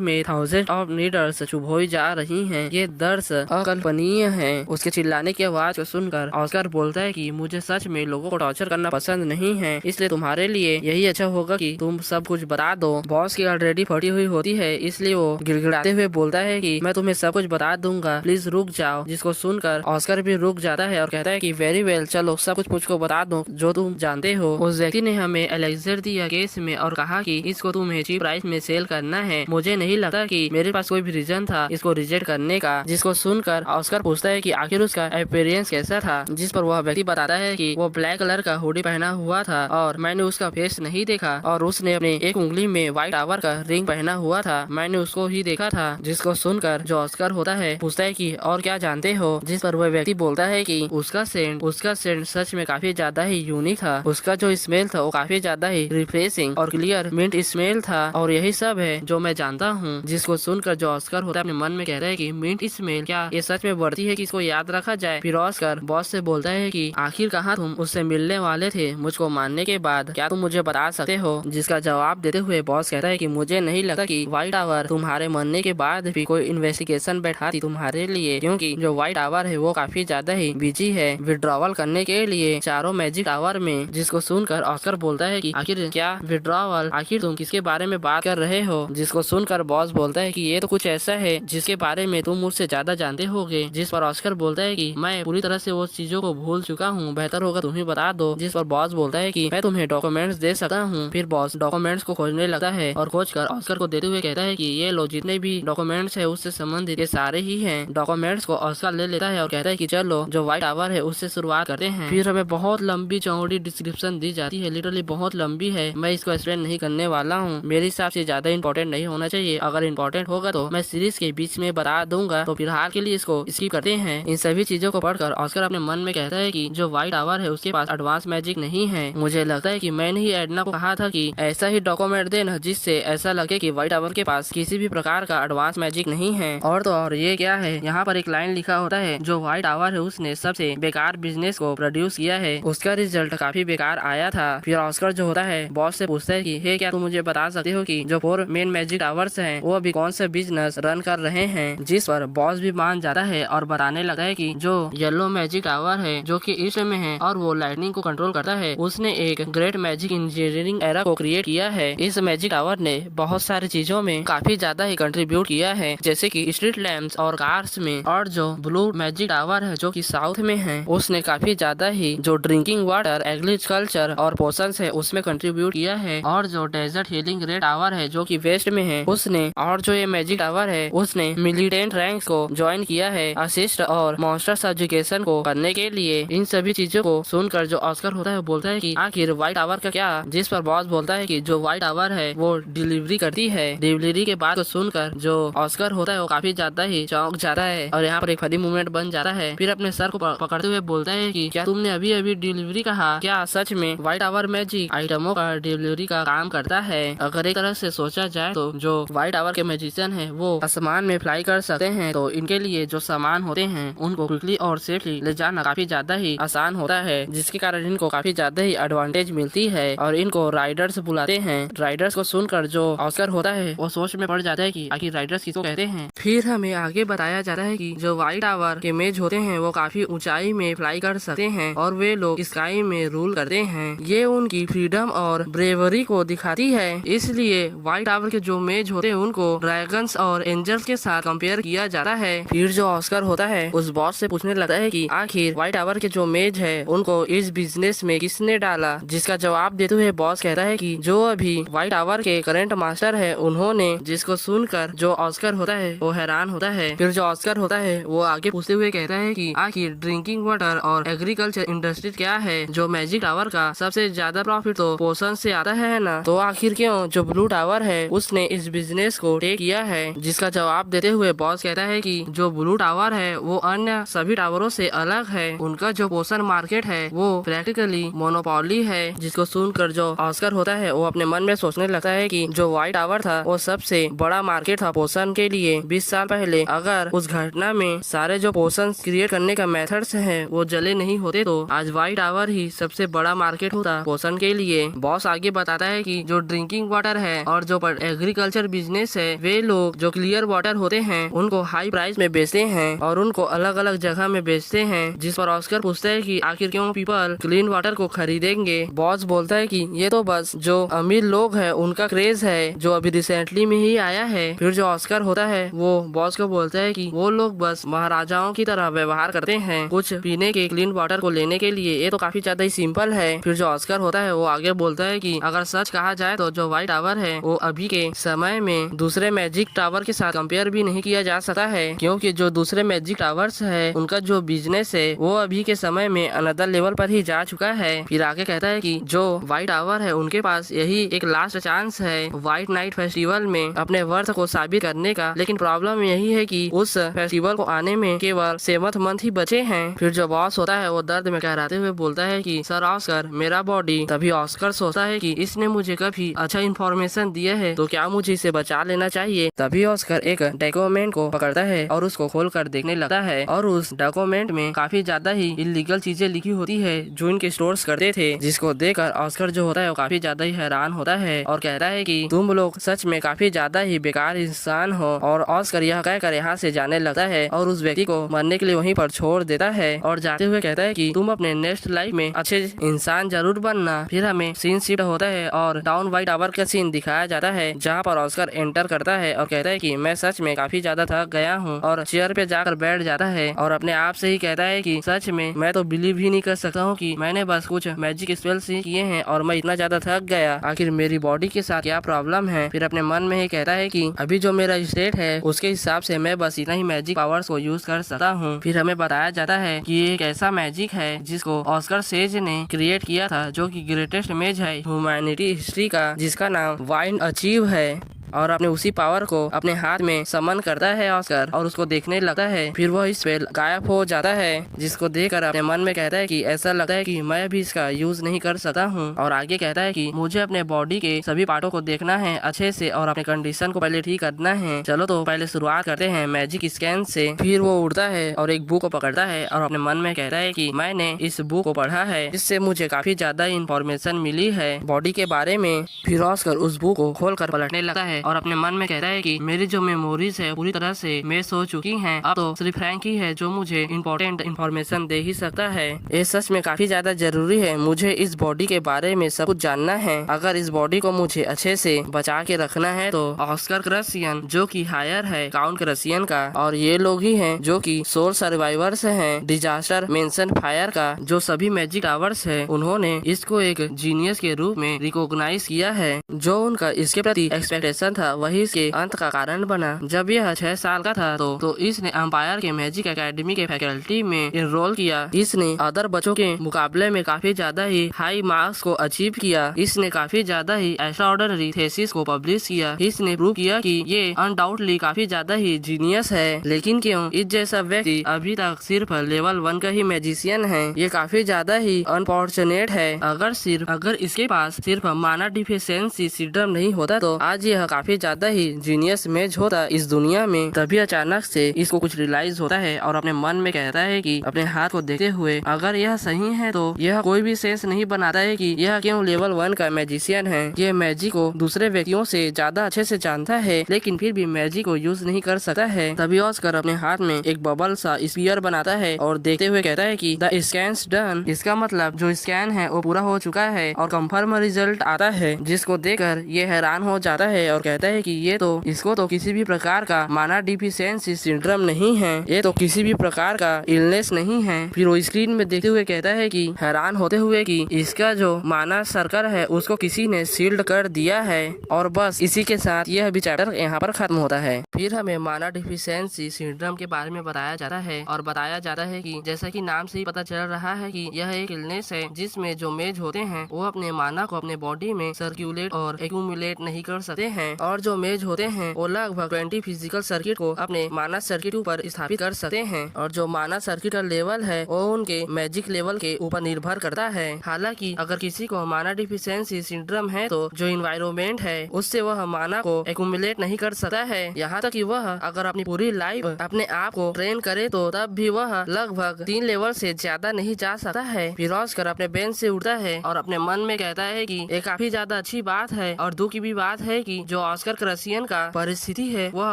में थाउजेंड ऑफ नीडल्स चुभोई जा रही हैं। ये दर्द अकल्पनीय है। उसके चिल्लाने की आवाज को सुनकर ऑस्कर बोलता है कि मुझे सच में लोगों को टॉर्चर करना पसंद नहीं है, इसलिए तुम्हारे लिए यही अच्छा होगा कि तुम सब कुछ बता दो। बॉस की ऑलरेडी फटी हुई होती है इसलिए वो गिड़गिड़ाते हुए बोलता है कि मैं तुम्हें सब कुछ बता दूंगा, प्लीज रुक जाओ। जिसको सुनकर ऑस्कर भी रुक जाता है और कहता है कि वेरी वेल, चलो सब कुछ मुझको बता दो जो तुम जानते हो। उस व्यक्ति ने हमें एलेक्जेंडर दिया केस में और कहा कि इसको तुम्हें चीप प्राइस में सेल करना है। मुझे नहीं लगता कि मेरे पास कोई भी रीजन था इसको रिजेक्ट करने का। जिसको सुनकर ऑस्कर पूछता है कि आखिर उसका अपीयरेंस कैसा था। जिस पर वह व्यक्ति बताता है कि वो ब्लैक कलर का हुडी पहना हुआ था और मैंने उसका फेस नहीं देखा और उसने अपने एक उंगली में व्हाइट टावर का रिंग पहना हुआ था, मैंने उसको ही देखा था। जिसको सुनकर जो ऑस्कर होता है पूछता है कि और क्या जानते हो। जिस पर वह व्यक्ति बोलता है कि उसका सेंट सच में काफी ज्यादा ही यूनिक था। उसका जो स्मेल था वो काफी ज्यादा ही रिफ्रेशिंग और क्लियर मिंट स्मेल था और यही सब है जो मैं जानता हूँ। जिसको सुनकर जो ऑस्कर होता है अपने मन में कह रहा है कि मिंट स्मेल क्या ये सच में बढ़ती है कि इसको याद रखा जाए। फिर ऑस्कर बॉस से बोलता है कि आखिर कहाँ तुम उससे मिलने वाले थे मुझको मारने के बाद, क्या तुम मुझे बता सकते हो। जिसका जवाब देते हुए बॉस कहता है कि मुझे नहीं लगता कि व्हाइट टावर तुम्हारे मरने के बाद भी कोई इन्वेस्टिगेशन बैठाती तुम्हारे लिए, क्योंकि जो व्हाइट टावर है वो काफी ज्यादा ही बिजी है विड्रॉवल करने के लिए चारों मैजिक टावर में। जिसको सुनकर ऑस्कर बोलता है कि आखिर क्या विड्रॉवल, आखिर तुम किसके बारे में बात कर रहे हो। जिसको सुनकर बॉस बोलता है कि ये तो कुछ ऐसा है जिसके बारे में तुम मुझसे ज्यादा जानते होगे। जिस पर ऑस्कर बोलता है कि मैं पूरी तरह से वो चीजों को भूल चुका हूँ, बेहतर होगा तुम ही बता दो। जिस पर बॉस बोलता है कि मैं तुम्हें डॉक्यूमेंट्स दे सकता हूँ। फिर बॉस डॉक्यूमेंट्स को खोजने लगता है और खोजकर ऑस्कर को देते हुए कहता है कि ये लो, जितने भी डॉक्यूमेंट्स है उससे संबंधित ये सारे ही हैं। डॉक्यूमेंट्स को ऑस्कर ले लेता है और कहता है कि चलो जो व्हाइट टावर है उससे शुरुआत करते हैं। फिर हमें बहुत लंबी चौड़ी डिस्क्रिप्शन दी जाती है, लिटरली बहुत लंबी है, मैं इसको एक्सप्लेन नहीं करने वाला हूँ। मेरे हिसाब से ज्यादा इंपॉर्टेंट नहीं होना चाहिए, अगर इंपॉर्टेंट होगा तो मैं सीरीज के बीच में बता दूंगा, तो फिलहाल के लिए इसको स्किप करते हैं। इन सभी चीजों को पढ़कर ऑस्कर अपने मन में कहता है कि जो व्हाइट टावर है उसके पास एडवांस मैजिक नहीं है। मुझे लगता है कि मैंने ही एडना को कहा था कि ऐसा ही डॉक्यूमेंट देना जिससे ऐसा लगे कि व्हाइट टावर के पास किसी भी प्रकार का एडवांस मैजिक नहीं है। और तो और ये क्या है, यहाँ पर एक लाइन लिखा होता है जो व्हाइट टावर है उसने सबसे बेकार बिजनेस को प्रोड्यूस किया है, उसका रिजल्ट काफी बेकार आया था। फिर ऑस्कर जो होता है बॉस से पूछता है कि हे क्या तुम मुझे बता सकते हो कि जो 4 मेन मैजिक टावर्स हैं वो अभी कौन सा बिजनेस रन कर रहे हैं। जिस पर बॉस भी मान जाता है और बताने लगता है कि जो येलो मैजिक टावर है जो कि ईस्ट में है और वो लाइटनिंग को कंट्रोल करता है, उसने एक ग्रेट मैजिक इंजीनियरिंग एरा को क्रिएट किया है। इस मैजिक टावर ने बहुत सारी चीजों में काफी ज्यादा ही कंट्रीब्यूट किया है, जैसे कि स्ट्रीट लैंप्स और कार्स में। और जो ब्लू मैजिक टावर है जो कि साउथ में है, उसने काफी ज्यादा ही जो ड्रिंकिंग वाटर, एग्रीकल्चर और पोशंस है उसमें कंट्रीब्यूट किया है। और जो डेजर्ट हीलिंग रेड टावर है जो कि वेस्ट में है उसने, और जो ये मैजिक टावर है उसने मिलिटेंट रैंक्स को ज्वाइन किया है असिस्ट और मॉन्स्टर्स एजुकेशन को करने के लिए। इन सभी चीजों को सुनकर जो ऑस्कर होता है वो बोलता है कि आखिर व्हाइट टावर का क्या। जिस पर बॉस बोलता है कि जो व्हाइट टावर है वो डिलीवरी करती है। डिलीवरी के बाद को सुनकर जो ऑस्कर होता है वो काफी ज्यादा ही चौंक जाता है और यहाँ पर एक फनी मूवमेंट बन जाता है। फिर अपने सर को पकड़ते हुए बोलता है कि क्या तुमने अभी अभी डिलीवरी कहा, क्या सच में व्हाइट टावर मैजिक आइटमों का डिलीवरी का काम करता है। अगर एक तरह से सोचा जाए तो जो व्हाइट टावर के मैजिशियन है वो आसमान में फ्लाई कर सकते हैं, तो इनके लिए जो सामान होते हैं उनको क्विकली और सेफली ले जाना काफी ज्यादा ही आसान होता है, जिसके कारण इनको काफी ज्यादा ही एडवांटेज मिलती है और इनको राइडर्स बुलाते हैं। राइडर्स को सुनकर जो ऑस्कर होता है वो सोच में पड़ जाता है कि आखिर राइडर्स किसको कहते हैं। फिर हमें आगे बताया जाता है कि जो व्हाइट टावर के मेज होते हैं वो काफी ऊंचाई में फ्लाई कर सकते हैं और वे लोग स्काई में रूल करते हैं। ये उनकी फ्रीडम और ब्रेवरी को दिखाती है, इसलिए व्हाइट टावर के जो मेज होते हैं उनको ड्रैगन्स और एंजल्स के साथ कंपेयर किया जाता है। फिर जो ऑस्कर होता है उस बॉस से पूछने लगता है कि आखिर व्हाइट टावर के जो मेज है उनको इस बिजनेस में किसने डाला। जिसका जवाब देते हुए बॉस कहता है कि जो अभी व्हाइट टावर के करंट मास्टर है उन्होंने। जिसको सुनकर जो ऑस्कर होता है वो हैरान होता है। फिर जो ऑस्कर होता है वो आगे पूछते हुए कहता है कि आखिर ड्रिंकिंग वाटर और एग्रीकल्चर इंडस्ट्री क्या है जो मैजिक टावर का सबसे ज्यादा प्रॉफिट तो पोषण से आता है ना, तो आखिर क्यों जो ब्लू टावर है उसने इस बिजनेस को टेक किया है। जिसका जवाब देते हुए बॉस कहता है कि जो ब्लू टावर है वो अन्य सभी टावरों से अलग है, उनका जो पोषण मार्केट है वो प्रैक्टिकली मोनोपोली है। जिसको सुनकर जो ऑस्कर होता है वो अपने मन में सोचने लगता है कि जो व्हाइट टावर था वो सबसे बड़ा मार्केट था पोषण के लिए 20 साल पहले। अगर उस घटना में सारे जो पोषण क्रिएट करने का मेथड्स है वो जले नहीं होते तो आज व्हाइट टावर ही सबसे बड़ा मार्केट होता पोषण के लिए। बॉस आगे बताता है कि जो ड्रिंकिंग वाटर है और जो एग्रीकल्चर बिजनेस है वे लोग जो क्लियर वाटर होते हैं उनको हाई प्राइस में बेचते हैं और उनको अलग अलग जगह में बेचते हैं। जिस पर ऑस्कर पूछता है कि आखिर क्यों पीपल क्लीन वाटर को खरीदेंगे। बॉस बोलता है कि ये तो बस जो अमीर लोग है उनका क्रेज है जो अभी रिसेंटली में ही आया है। फिर जो ऑस्कर होता है वो बॉस को बोलता है कि वो लोग बस महाराजाओं की तरह व्यवहार करते हैं कुछ पीने के क्लीन वाटर को लेने के लिए। ये तो काफी ज्यादा ही सिंपल है। फिर जो ऑस्कर होता है वो आगे बोलता है कि अगर सच कहा जाए तो जो व्हाइट टावर है वो अभी के समय में दूसरे मैजिक टावर के साथ कंपेयर भी नहीं किया जा सकता है, क्योंकि जो दूसरे मैजिक टावर्स है उनका जो बिजनेस है वो अभी के समय में अनदर लेवल पर ही जा चुका है। फिर आगे कहता है कि जो व्हाइट टावर है उनके पास यही एक लास्ट चांस है व्हाइट नाइट फेस्टिवल में अपने वर्थ को साबित करने का। लेकिन प्रॉब्लम यही है कि उस फेस्टिवल को आने में केवल 7th मंथ ही बचे हैं। फिर जो बॉस होता है वो दर्द में कहराते हुए बोलता है कि सर ऑस्कर मेरा बॉडी। तभी ऑस्कर सोचता है कि इसने मुझे काफी अच्छा इन्फॉर्मेशन दिया है तो क्या मुझे इसे बचा लेना चाहिए। तभी ऑस्कर एक डॉक्यूमेंट को पकड़ता है और उसको खोल कर देखने लगता है और उस डॉक्यूमेंट में काफी ज्यादा ही इलीगल चीजें लिखी होती है जो इनके स्टोर्स करते थे। जिसको देखकर ऑस्कर जो होता है वो काफी ज्यादा ही हैरान होता है और कहता है कि तुम लोग सच में काफी ज्यादा ही बेकार इंसान हो। और ऑस्कर यह कहकर यहाँ से जाने लगता है और उस व्यक्ति को मरने के लिए वहीं पर छोड़ देता है और जाते हुए कहता है कि तुम अपने नेक्स्ट लाइफ में अच्छे इंसान जरूर बनना। फिर हमें सीन शिफ्ट होता है और डाउन व्हाइट टावर का सीन दिखाया जाता है जहाँ पर ऑस्कर एंटर करता है और कहता है कि मैं सच में काफी ज्यादा थक गया हूँ और चेयर पे जाकर बैठ जाता है और अपने आप से ही कहता है कि सच में मैं तो बिलीव ही नहीं कर सकता हूँ कि मैंने बस कुछ मैजिक स्पेल्स ही किए हैं और मैं इतना ज्यादा थक गया। आखिर मेरी बॉडी के साथ क्या प्रॉब्लम है। फिर अपने मन में ही कहता है कि अभी जो मेरा स्टेट है उसके हिसाब से मैं बस इतना ही मैजिक पावर्स को यूज कर सकता हूँ। फिर हमें बताया जाता है कि ये एक ऐसा मैजिक है जिसको ऑस्कर सेज ने क्रिएट किया था जो कि ग्रेटेस्ट इमेज है ह्यूमैनिटी हिस्ट्री का, जिसका नाम वाइन अचीव है। और अपने उसी पावर को अपने हाथ में समन करता है ऑस्कर और उसको देखने लगता है। फिर वह स्पेल गायब हो जाता है जिसको देखकर अपने मन में कहता है कि ऐसा लगता है कि मैं भी इसका यूज नहीं कर सकता हूँ। और आगे कहता है कि मुझे अपने बॉडी के सभी पार्टों को देखना है अच्छे से और अपने कंडीशन को पहले ठीक करना है। चलो तो पहले शुरुआत करते हैं मैजिक स्कैन से। फिर वो उड़ता है और एक बुक को पकड़ता है और अपने मन में कहता है कि मैंने इस बुक को पढ़ा है जिससे मुझे काफी ज्यादा इंफॉर्मेशन मिली है बॉडी के बारे में। फिर ऑस्कर उस बुक को खोल कर पलटने लगता है और अपने मन में कहता है कि मेरी जो मेमोरीज है पूरी तरह से मिस हो चुकी हैं। अब तो सिर्फ फ्रैंक ही है जो मुझे इम्पोर्टेंट इन्फॉर्मेशन दे ही सकता है। ये सच में काफी ज्यादा जरूरी है, मुझे इस बॉडी के बारे में सब कुछ जानना है। अगर इस बॉडी को मुझे अच्छे से बचा के रखना है तो ऑस्कर क्रसियन जो कि हायर है काउंट क्रसियन का और ये लोग ही हैं जो कि सोल सर्वाइवर्स हैं डिजास्टर मेंशन फायर का जो सभी मैजिक टावर्स है, उन्होंने इसको एक जीनियस के रूप में रिकॉग्नाइज किया है। जो उनका इसके प्रति एक्सपेक्टेशन था वही इसके अंत का कारण बना। जब यह 6 साल का था तो इसने एम्पायर के मैजिक एकेडमी के फैकल्टी में इनरोल किया। इसने अदर बच्चों के मुकाबले में काफी ज्यादा ही हाई मार्क्स को अचीव किया। इसने काफी ज्यादा ही एक्स्ट्राऑर्डिनरी थीसिस को पब्लिश किया। इसने प्रूव किया कि ये अनडाउटली काफी ज्यादा ही जीनियस है। लेकिन क्यों इस जैसा व्यक्ति अभी तक सिर्फ लेवल 1 का ही मैजिशियन है, ये काफी ज्यादा ही अनफॉर्चुनेट है। अगर इसके पास सिर्फ माना डिफिशियंसी सिंड्रोम नहीं होता तो आज यह काफी ज्यादा ही जीनियस मेज होता इस दुनिया में। तभी अचानक से इसको कुछ रियलाइज होता है और अपने मन में कहता है कि अपने हाथ को देखते हुए अगर यह सही है तो यह कोई भी सेंस नहीं बनाता है कि यह क्यों लेवल 1 का मैजिशियन है। ये मैजिक को दूसरे व्यक्तियों से ज्यादा अच्छे से जानता है लेकिन फिर भी मैजिक को यूज नहीं कर सकता है। तभी ऑस्कर अपने हाथ में एक बबल सा स्पीयर बनाता है और देखते हुए कहता है कि द स्कैन डन। इसका मतलब जो स्कैन है वो पूरा हो चुका है और कंफर्म रिजल्ट आता है, जिसको देखकर ये हैरान हो जाता है और कहता है कि ये तो इसको तो किसी भी प्रकार का माना डिफिशियंसी सिंड्रोम नहीं है, ये तो किसी भी प्रकार का इलनेस नहीं है। फिर वो स्क्रीन में देखते हुए कहता है कि हैरान होते हुए कि इसका जो माना सर्कल है उसको किसी ने सील्ड कर दिया है। और बस इसी के साथ यह भी चैप्टर यहाँ पर खत्म होता है। फिर हमें माना डिफिशियंसी सिंड्रोम के बारे में बताया जाता है और बताया जाता है कि जैसा कि नाम से ही पता चल रहा है कि यह एक इलनेस है जिसमें जो मेज होते हैं वो अपने माना को अपने बॉडी में सर्कुलेट और एक्यूमुलेट नहीं कर सकते हैं, और जो मेज होते हैं वो लगभग 20 फिजिकल सर्किट को अपने माना सर्किट ऊपर स्थापित कर सकते हैं, और जो माना सर्किट का लेवल है वो उनके मैजिक लेवल के ऊपर निर्भर करता है। हालांकि अगर किसी को माना डिफिशियंसी सिंड्रोम है तो जो इन्वायरमेंट है उससे वह माना को एक्यूमुलेट नहीं कर सकता है। यहाँ तक कि वह अगर अपनी पूरी लाइफ अपने आप को ट्रेन करे तो तब भी वह लगभग 3 लेवल से ज्यादा नहीं जा सकता है। फिर ऑस्कर अपने बेंच से उठता है और अपने मन में कहता है कि ये काफी ज्यादा अच्छी बात है और दुख की भी बात है कि जो ऑस्कर क्रसियन का परिस्थिति है वह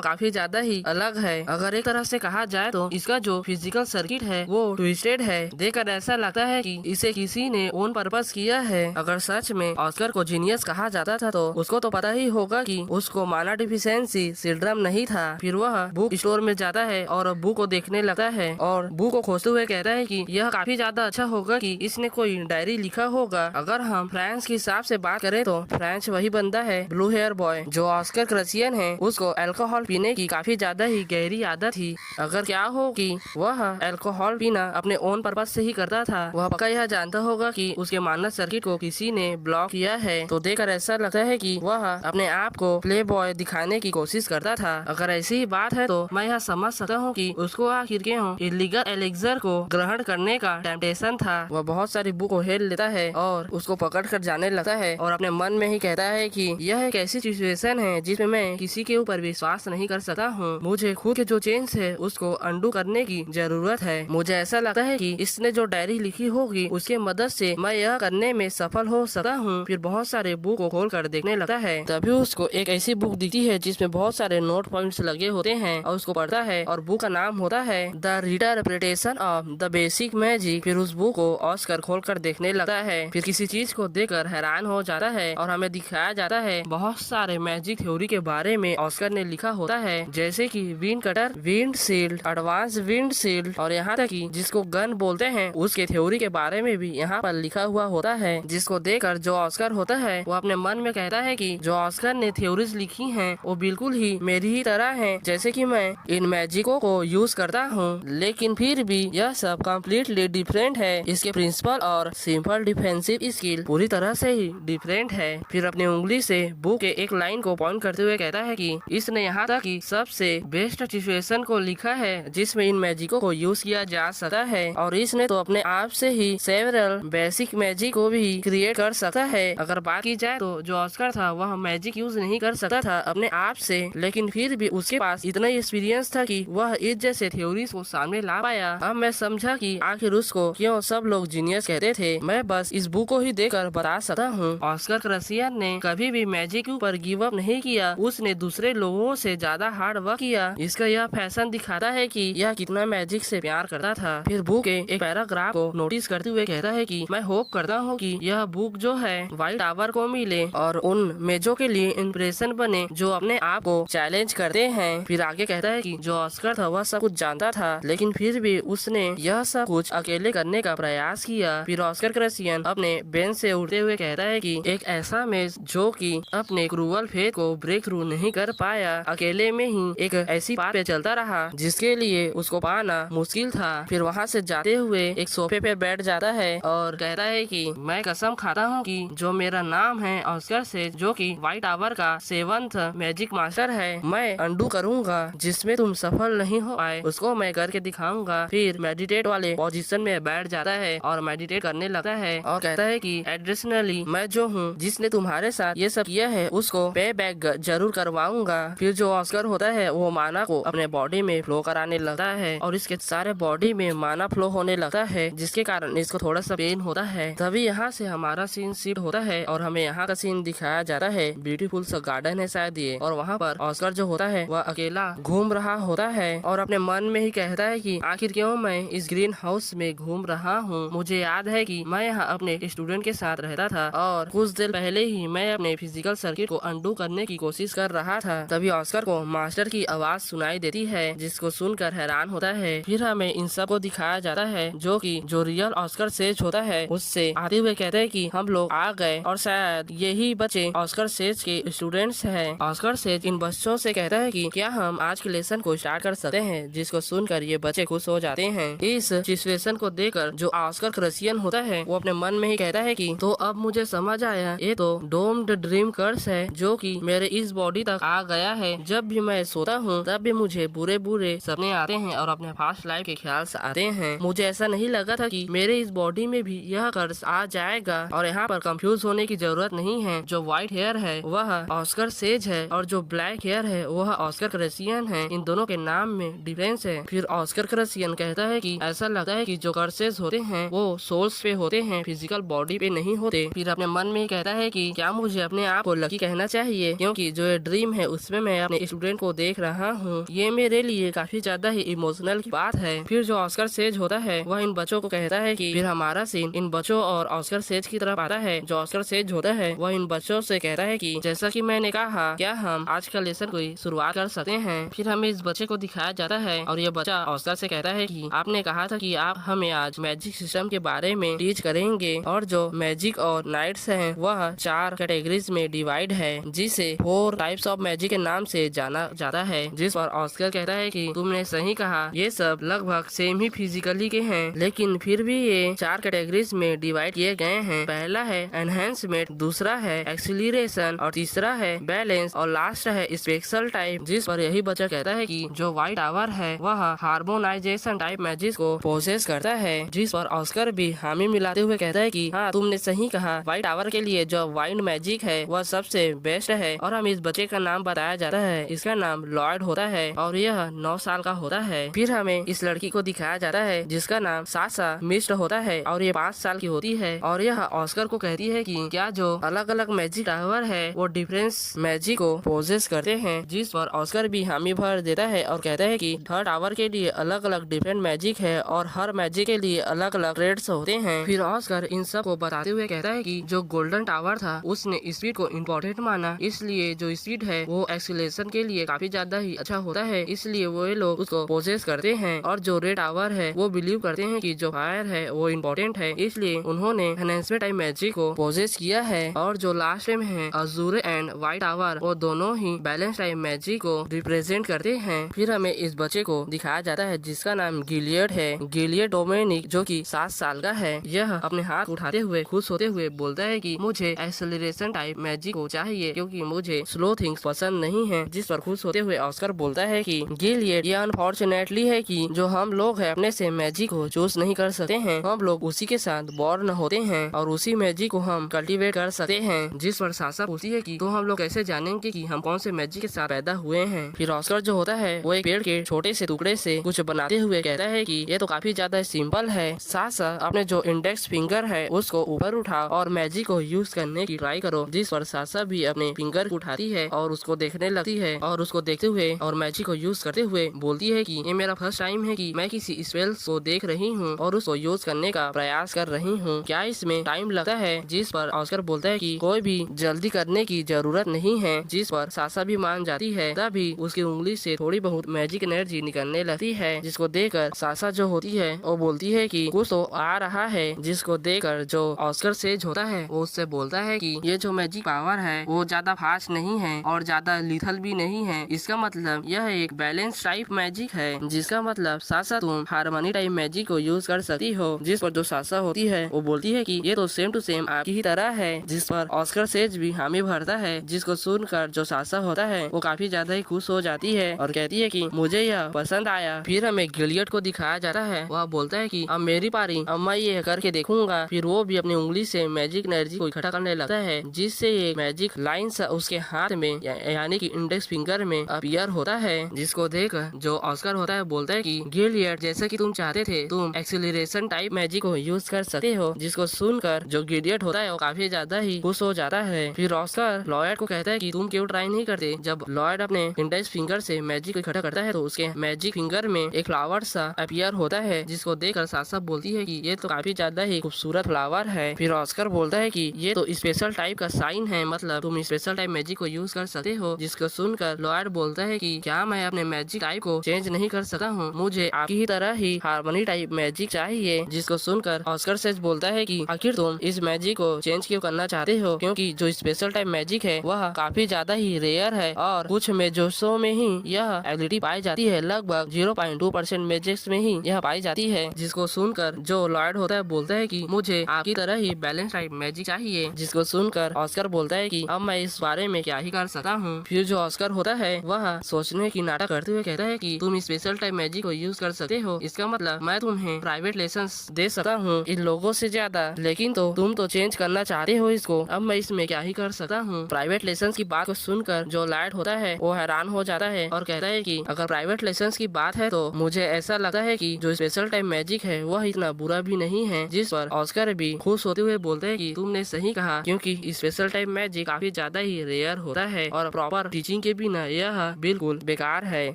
काफी ज्यादा ही अलग है। अगर एक तरह से कहा जाए तो इसका जो फिजिकल सर्किट है वो ट्विस्टेड है। देखकर ऐसा लगता है कि इसे किसी ने ओन पर्पस किया है। अगर सच में ऑस्कर को जीनियस कहा जाता था तो उसको तो पता ही होगा कि उसको माना डिफिशियंसी सिंड्रोम नहीं था। फिर वह बुक स्टोर में जाता है और बुक को देखने लगता है और बुक को खोजते हुए कहता है कि यह काफी ज्यादा अच्छा होगा कि इसने कोई डायरी लिखा होगा। अगर हम फ्रेंच के हिसाब से बात करें तो फ्रेंच वही बंदा है ब्लू हेयर बॉय जो ऑस्कर क्रसियन है। उसको अल्कोहल पीने की काफी ज्यादा ही गहरी आदत थी। अगर क्या हो कि वह अल्कोहल पीना अपने ओन पर्पस से ही करता था, वह पक्का यह जानता होगा कि उसके मानस सर्किट को किसी ने ब्लॉक किया है। तो देखकर ऐसा लगता है कि वह अपने आप को प्ले बॉय दिखाने की कोशिश करता था। अगर ऐसी ही बात है तो मैं यह समझ सकता हूँ कि उसको आखिर क्यों इलीगल एलेक्सर को ग्रहण करने का टेम्पटेशन था। वह बहुत सारी बुक को हेल लेता है और उसको पकड़ कर जाने लगता है और अपने मन में ही कहता है कि यह एक ऐसी सिचुएशन है जिसमें मैं किसी के ऊपर विश्वास नहीं कर सकता हूँ। मुझे खुद के जो चेंज है उसको अंडू करने की जरूरत है। मुझे ऐसा लगता है कि इसने जो डायरी लिखी होगी उसके मदद से मैं यह करने में सफल हो सकता हूँ। फिर बहुत सारे बुक को खोल कर देखने लगता है। तभी उसको एक ऐसी बुक दिखती है जिसमें बहुत सारे नोट पॉइंट्स लगे होते हैं और उसको पढ़ता है और बुक का नाम होता है the reinterpretation of the basic magic. फिर उस बुक को ऑस्कर खोल कर देखने लगता है। फिर किसी चीज को देखकर हैरान हो जाता है और हमें दिखाया जाता है बहुत सारे मैजिक थ्योरी के बारे में ऑस्कर ने लिखा होता है, जैसे कि wind cutter, wind shield, advance wind shield और यहाँ तक कि जिसको गन बोलते हैं उसके थ्योरी के बारे में भी यहाँ पर लिखा हुआ होता है। जिसको देखकर जो ऑस्कर होता है वो अपने मन में कहता है कि जो ऑस्कर ने थ्योरीज लिखी हैं वो बिल्कुल ही मेरी ही तरह हैं, जैसे कि मैं इन मैजिकों को यूज करता हूँ, लेकिन फिर भी यह सब कम्प्लीटली डिफरेंट है। इसके प्रिंसिपल और सिंपल डिफेंसिव स्किल पूरी तरह से ही डिफरेंट है। फिर अपनी उंगली से बुक के एक लाइन को पॉइंट करते हुए कहता है कि इसने यहाँ तक कि सबसे बेस्ट सिचुएशन को लिखा है जिसमें इन मैजिकों को यूज किया जा सकता है, और इसने तो अपने आप से ही सेवरल बेसिक मैजिक को भी क्रिएट कर सकता है। अगर बात की जाए तो जो ऑस्कर था वह मैजिक यूज नहीं कर सकता था अपने आप से, लेकिन फिर भी उसके पास इतना एक्सपीरियंस था कि वह इस जैसे थ्योरीज को सामने ला पाया। अब मैं समझा कि आखिर उसको क्यों सब लोग जीनियस कहते थे। मैं बस इस बुक को ही देखकर बता सकता हूँ। ऑस्कर क्रसियन ने कभी भी मैजिक के ऊपर गिव अप नहीं किया। उसने दूसरे लोगों से ज्यादा हार्ड वर्क किया। इसका यह फैशन दिखाता है कि यह कितना मैजिक से प्यार करता था। फिर बुक के एक पैराग्राफ को नोटिस करते हुए कहता है कि मैं होप करता हूँ कि यह बुक जो है व्हाइट टावर को मिले और उन मेजों के लिए इंप्रेशन बने जो अपने आप को चैलेंज करते हैं। फिर आगे कहता है कि जो ऑस्कर था वह सब कुछ जानता था, लेकिन फिर भी उसने यह सब कुछ अकेले करने का प्रयास किया। फिर ऑस्कर क्रसियन अपने बेंच से उठते हुए कहता है कि एक ऐसा मेज जो कि अपने क्रूअल फेथ को ब्रेक थ्रू नहीं कर पाया, अकेले में ही एक ऐसी पाथ पे चलता रहा जिसके लिए उसको पाना मुश्किल था। फिर वहाँ से जाते हुए एक सोफे पे बैठ जाता है और कहता है कि मैं कसम खाता हूँ कि जो मेरा नाम है ऑस्कर से, जो कि व्हाइट टावर का 7th मैजिक मास्टर है, मैं अंडू करूंगा जिसमें तुम सफल नहीं हो पाए उसको मैं करके दिखाऊंगा। फिर मेडिटेट वाले पोजीशन में बैठ जाता है और मेडिटेट करने लगता है और कहता है कि एडिशनली मैं जो हूँ जिसने तुम्हारे साथ ये सब किया है उसको पे बैक जरूर करवाऊंगा। फिर जो ऑस्कर होता है वो माना को अपने बॉडी में फ्लो कराने लगता है और इसके सारे बॉडी में माना फ्लो होने लगता है, जिसके कारण इसको थोड़ा सा पेन होता है। तभी यहाँ से हमारा सीन शिफ्ट होता है और हमें यहाँ का सीन दिखाया जाता है। ब्यूटीफुल सा गार्डन है शायद ये, और वहाँ पर ऑस्कर जो होता है वह अकेला घूम रहा होता है और अपने मन में ही कहता है कि आखिर क्यों मैं इस ग्रीन हाउस में घूम रहा हूँ। मुझे याद है कि मैं यहाँ अपने स्टूडेंट के साथ रहता था और कुछ देर पहले ही मैं अपने फिजिकल सर्किट को अंडू करने की कोशिश कर रहा था। तभी ऑस्कर को मास्टर की आवाज सुनाई देती है, जिसको सुनकर हैरान होता है। फिर हमें इन सब को दिखाया जाता है जो रियल ऑस्कर सेज होता है उससे आते हुए कहते हैं कि हम लोग आ गए और शायद यही बच्चे ऑस्कर सेज के स्टूडेंट्स हैं। ऑस्कर सेज इन बच्चों से कहता है कि क्या हम आज के लेसन को स्टार्ट कर सकते हैं, जिसको सुनकर ये बच्चे खुश हो जाते हैं। इस सिचुएशन को देखकर जो ऑस्कर क्रशियन होता है वो अपने मन में ही कहता है कि तो अब मुझे समझ आया, ये तो डोम्ड ड्रीम कर्स है जो कि मेरे इस बॉडी तक आ गया है। जब भी मैं सोता हूँ तब भी मुझे बुरे बुरे सपने आते हैं और अपने पास्ट लाइफ के ख्याल आते हैं। मुझे ऐसा नहीं लगा था कि मेरे इस बॉडी में भी यह कर्स आ जाएगा। और यहाँ पर कंफ्यूज होने की जरूरत नहीं है, जो व्हाइट हेयर है वह ऑस्कर सेज है और जो ब्लैक हेयर है वह ऑस्कर क्रशियन है। इन दोनों के नाम में डिफरेंस है। फिर ऑस्कर क्रशियन कहता है कि ऐसा लगता है कि जो कर्सेस होते हैं वो सोल्स पे होते हैं, फिजिकल बॉडी पे नहीं होते। फिर अपने मन में कहता है कि क्या मुझे अपने आप को लकी कहना चाहिए, क्योंकि जो ये ड्रीम है उसमें मैं अपने स्टूडेंट को देख रहा हूँ। ये मेरे लिए काफी ज्यादा ही इमोशनल की बात है। फिर जो ऑस्कर सेज होता है वह इन बच्चों को कहता है कि फिर हमारा सीन इन बच्चों और ऑस्कर सेज की तरफ आता है। जो ऑस्कर सेज होता है वह इन बच्चों से कहता है कि जैसा कि मैंने कहा, क्या हम आज का लेसन की शुरुआत कर सकते हैं। फिर हमें इस बच्चे को दिखाया जाता है और ये बच्चा ऑस्कर से कहता है कि आपने कहा था कि आप हमें आज मैजिक सिस्टम के बारे में टीच करेंगे और जो मैजिक और नाइट्स हैं वह 4 कैटेगरीज में डिवाइड है, जिसे 4 टाइप्स ऑफ मैजिक के नाम से जाना जाता है। जिस पर ऑस्कर कहता है कि तुमने सही कहा, ये सब लगभग सेम ही फिजिकली के हैं, लेकिन फिर भी ये 4 कैटेगरीज में डिवाइड किए गए हैं। पहला है एनहेंसमेंट, दूसरा है एक्सीलरेशन और तीसरा है बैलेंस और लास्ट है स्पेशल टाइप। जिस पर यही बच्चा कहता है कि जो व्हाइट टावर है वह हार्मोनाइजेशन टाइप मैजिक को प्रोसेस करता है। जिस पर ऑस्कर भी हामी मिलाते हुए कहता है कि हाँ तुमने सही कहा, व्हाइट टावर के लिए जो वाइंड मैजिक है वह सबसे बेस्ट है। और हम इस बच्चे का नाम बताया जाता है, इसका नाम लॉयड होता है और यह 9 साल का होता है। फिर हमें इस लड़की को दिखाया जाता है जिसका नाम साशा मिस्ट होता है और ये 5 साल की होती है। और यह ऑस्कर को कहती है कि क्या जो अलग अलग मैजिक टावर है वो डिफरेंस मैजिक को पोजेस करते हैं। जिस पर ऑस्कर भी हामी भर देता है और कहता है कि हर टावर के लिए अलग अलग डिफरेंट मैजिक है और हर मैजिक के लिए अलग अलग ट्रेड्स होते हैं। फिर ऑस्कर इन सब को बताते हुए कहता है कि जो गोल्डन टावर था उसने स्पीड को इम्पोर्टेंट माना, इसलिए जो स्पीड है वो एक्सीलरेशन के लिए काफी ज्यादा ही अच्छा होता है, इसलिए वो लोग उसको पोजेस करते हैं। और जो रेड टावर है वो बिलीव करते हैं कि जो फायर है वो इम्पोर्टेंट है, इसलिए उन्होंने एनहेंसमेंट टाइप मैजिक को पोजेस किया है। और जो लास्ट में है अजूर एंड व्हाइट टावर, वो दोनों ही बैलेंस टाइप मैजिक को रिप्रेजेंट करते हैं। फिर हमें इस बच्चे को दिखाया जाता है जिसका नाम गिलियड है। गिलियड डोमिनिक जो कि 7 साल का है, यह अपने हाथ उठाते हुए खुश होते हुए बोलता है कि मुझे एक्सेलरेशन टाइप मैजिक को चाहिए क्योंकि मुझे स्लो थिंग्स पसंद नहीं है। जिस पर खुश होते हुए ऑस्कर बोलता है कि गिलियड, ये अनफॉर्चुनेटली है कि जो हम लोग है अपने से मैजिक को चूज नहीं कर सकते हैं, हम लोग उसी के साथ बॉर्न होते हैं और उसी मैजिक को हम कल्टीवेट कर सकते हैं। जिस पर साशा पूछती है कि तो हम लोग कैसे जानेंगे कि हम कौन से मैजिक के साथ पैदा हुए हैं। फिर ऑस्कर जो होता है वो एक पेड़ के छोटे से टुकड़े से कुछ बनाते हुए कहता है कि ये तो काफी ज्यादा सिंपल है। साशा अपने जो इंडेक्स फिंगर है उसको ऊपर उठाओ और मैजिक को यूज करने की ट्राई करो। जिस पर साशा भी अपने फिंगर उठाती है और उसको देखने लगती है और उसको देखते हुए और मैजिक को यूज करते हुए बोलती है कि ये मेरा फर्स्ट टाइम है कि मैं किसी स्पेल्स को देख रही हूँ और उसको यूज करने का प्रयास कर रही हूँ, क्या इसमें टाइम लगता है। जिस पर ऑस्कर बोलता है कि कोई भी जल्दी करने की जरूरत नहीं है। जिस पर साशा भी मान जाती है। तभी उसकी उंगली से थोड़ी बहुत मैजिक एनर्जी निकलने लगती है, जिसको देखकर साशा जो होती है वो बोलती है कि कुछ तो आ रहा है। जिसको देखकर जो ऑस्कर सेज होता है वो उससे बोलता है कि ये जो मैजिक पावर है वो ज्यादा फास्ट नहीं है और ज्यादा लिथल भी नहीं है, इसका मतलब यह एक बैलेंस टाइप मैजिक है। जिसका मतलब साशा तुम हार्मनी टाइप मैजिक को यूज कर सकती हो। जिस पर जो साशा होती है वो बोलती है कि ये तो सेम टू सेम आपकी ही तरह है। जिस पर ऑस्कर सेज भी हामी भरता है, जिसको सुनकर जो साशा होता है वो काफी ज्यादा ही खुश हो जाती है और कहती है कि मुझे यह पसंद आया। फिर हमें गिलियड को दिखाया जाता है, वह बोलता है कि अब मेरी पारी, अब मैं ये करके देखूंगा। फिर वो भी अपनी उंगली से मैजिक एनर्जी को इकट्ठा करने लगता है, जिससे एक मैजिक लाइन उसके हाथ में यानी कि इंडेक्स फिंगर में अपीयर होता है। जिसको देख जो ऑस्कर होता है बोलता है कि गिलियड, जैसा कि तुम चाहते थे तुम एक्सीलरेशन टाइप मैजिक को यूज कर सकते हो। जिसको सुनकर जो गिलियड होता है वो काफी ज्यादा ही खुश हो जाता है। फिर ऑस्कर लॉयड को कहता है कि तुम क्यों ट्राई नहीं करते। जब लॉयड अपने इंडेक्स फिंगर से मैजिक को इकट्ठा करता है तो उसके मैजिक फिंगर में एक फ्लावर सा अपीयर होता है, जिसको देखकर साशा बोलती है कि ये तो काफी ज्यादा ही खूबसूरत फ्लावर है। फिर ऑस्कर बोलता है कि ये तो स्पेशल टाइप का साइन है, मतलब तुम स्पेशल स्पेशल टाइप मैजिक को यूज कर सकते हो। जिसको सुनकर लॉयड बोलता है कि क्या मैं अपने मैजिक टाइप को चेंज नहीं कर सकता हूँ, मुझे आपकी ही तरह ही हार्मनी टाइप मैजिक चाहिए। जिसको सुनकर ऑस्कर सेज बोलता है कि आखिर तुम इस मैजिक को चेंज क्यों करना चाहते हो, क्योंकि जो स्पेशल टाइप मैजिक है वह काफी ज्यादा ही रेयर है और कुछ मेजोसो में ही यह एबिलिटी पाई जाती है। लगभग 0.2% मैजिक्स में ही यह पाई जाती है। जिसको सुनकर जो लॉयड होता है बोलता है कि मुझे आपकी तरह ही बैलेंस टाइप मैजिक चाहिए। जिसको सुनकर ऑस्कर बोलता है कि अब मैं इस बारे में क्या ही कर सकता हूँ। फिर जो ऑस्कर होता है वह सोचने की नाटक करते हुए कहता है कि तुम स्पेशल टाइप मैजिक को यूज कर सकते हो, इसका मतलब मैं तुम्हें प्राइवेट लेसन्स दे सकता हूँ इन लोगों से ज्यादा, लेकिन तो तुम तो चेंज करना चाहते हो इसको, अब मैं इसमें क्या ही कर सकता हूँ। प्राइवेट लेसन्स की बात को सुनकर जो लॉयड होता है वो हैरान हो जाता है और कहता है कि अगर प्राइवेट लेसन्स की बात है तो मुझे ऐसा लगता है कि जो स्पेशल टाइप मैजिक है वह इतना बुरा भी नहीं है। जिस पर ऑस्कर भी खुश होते हुए बोलते हैं कि तुमने सही कहा, क्योंकि स्पेशल टाइप मैजिक काफी ज्यादा ही रेयर होता है और प्रॉपर टीचिंग के बिना यह बिल्कुल बेकार है।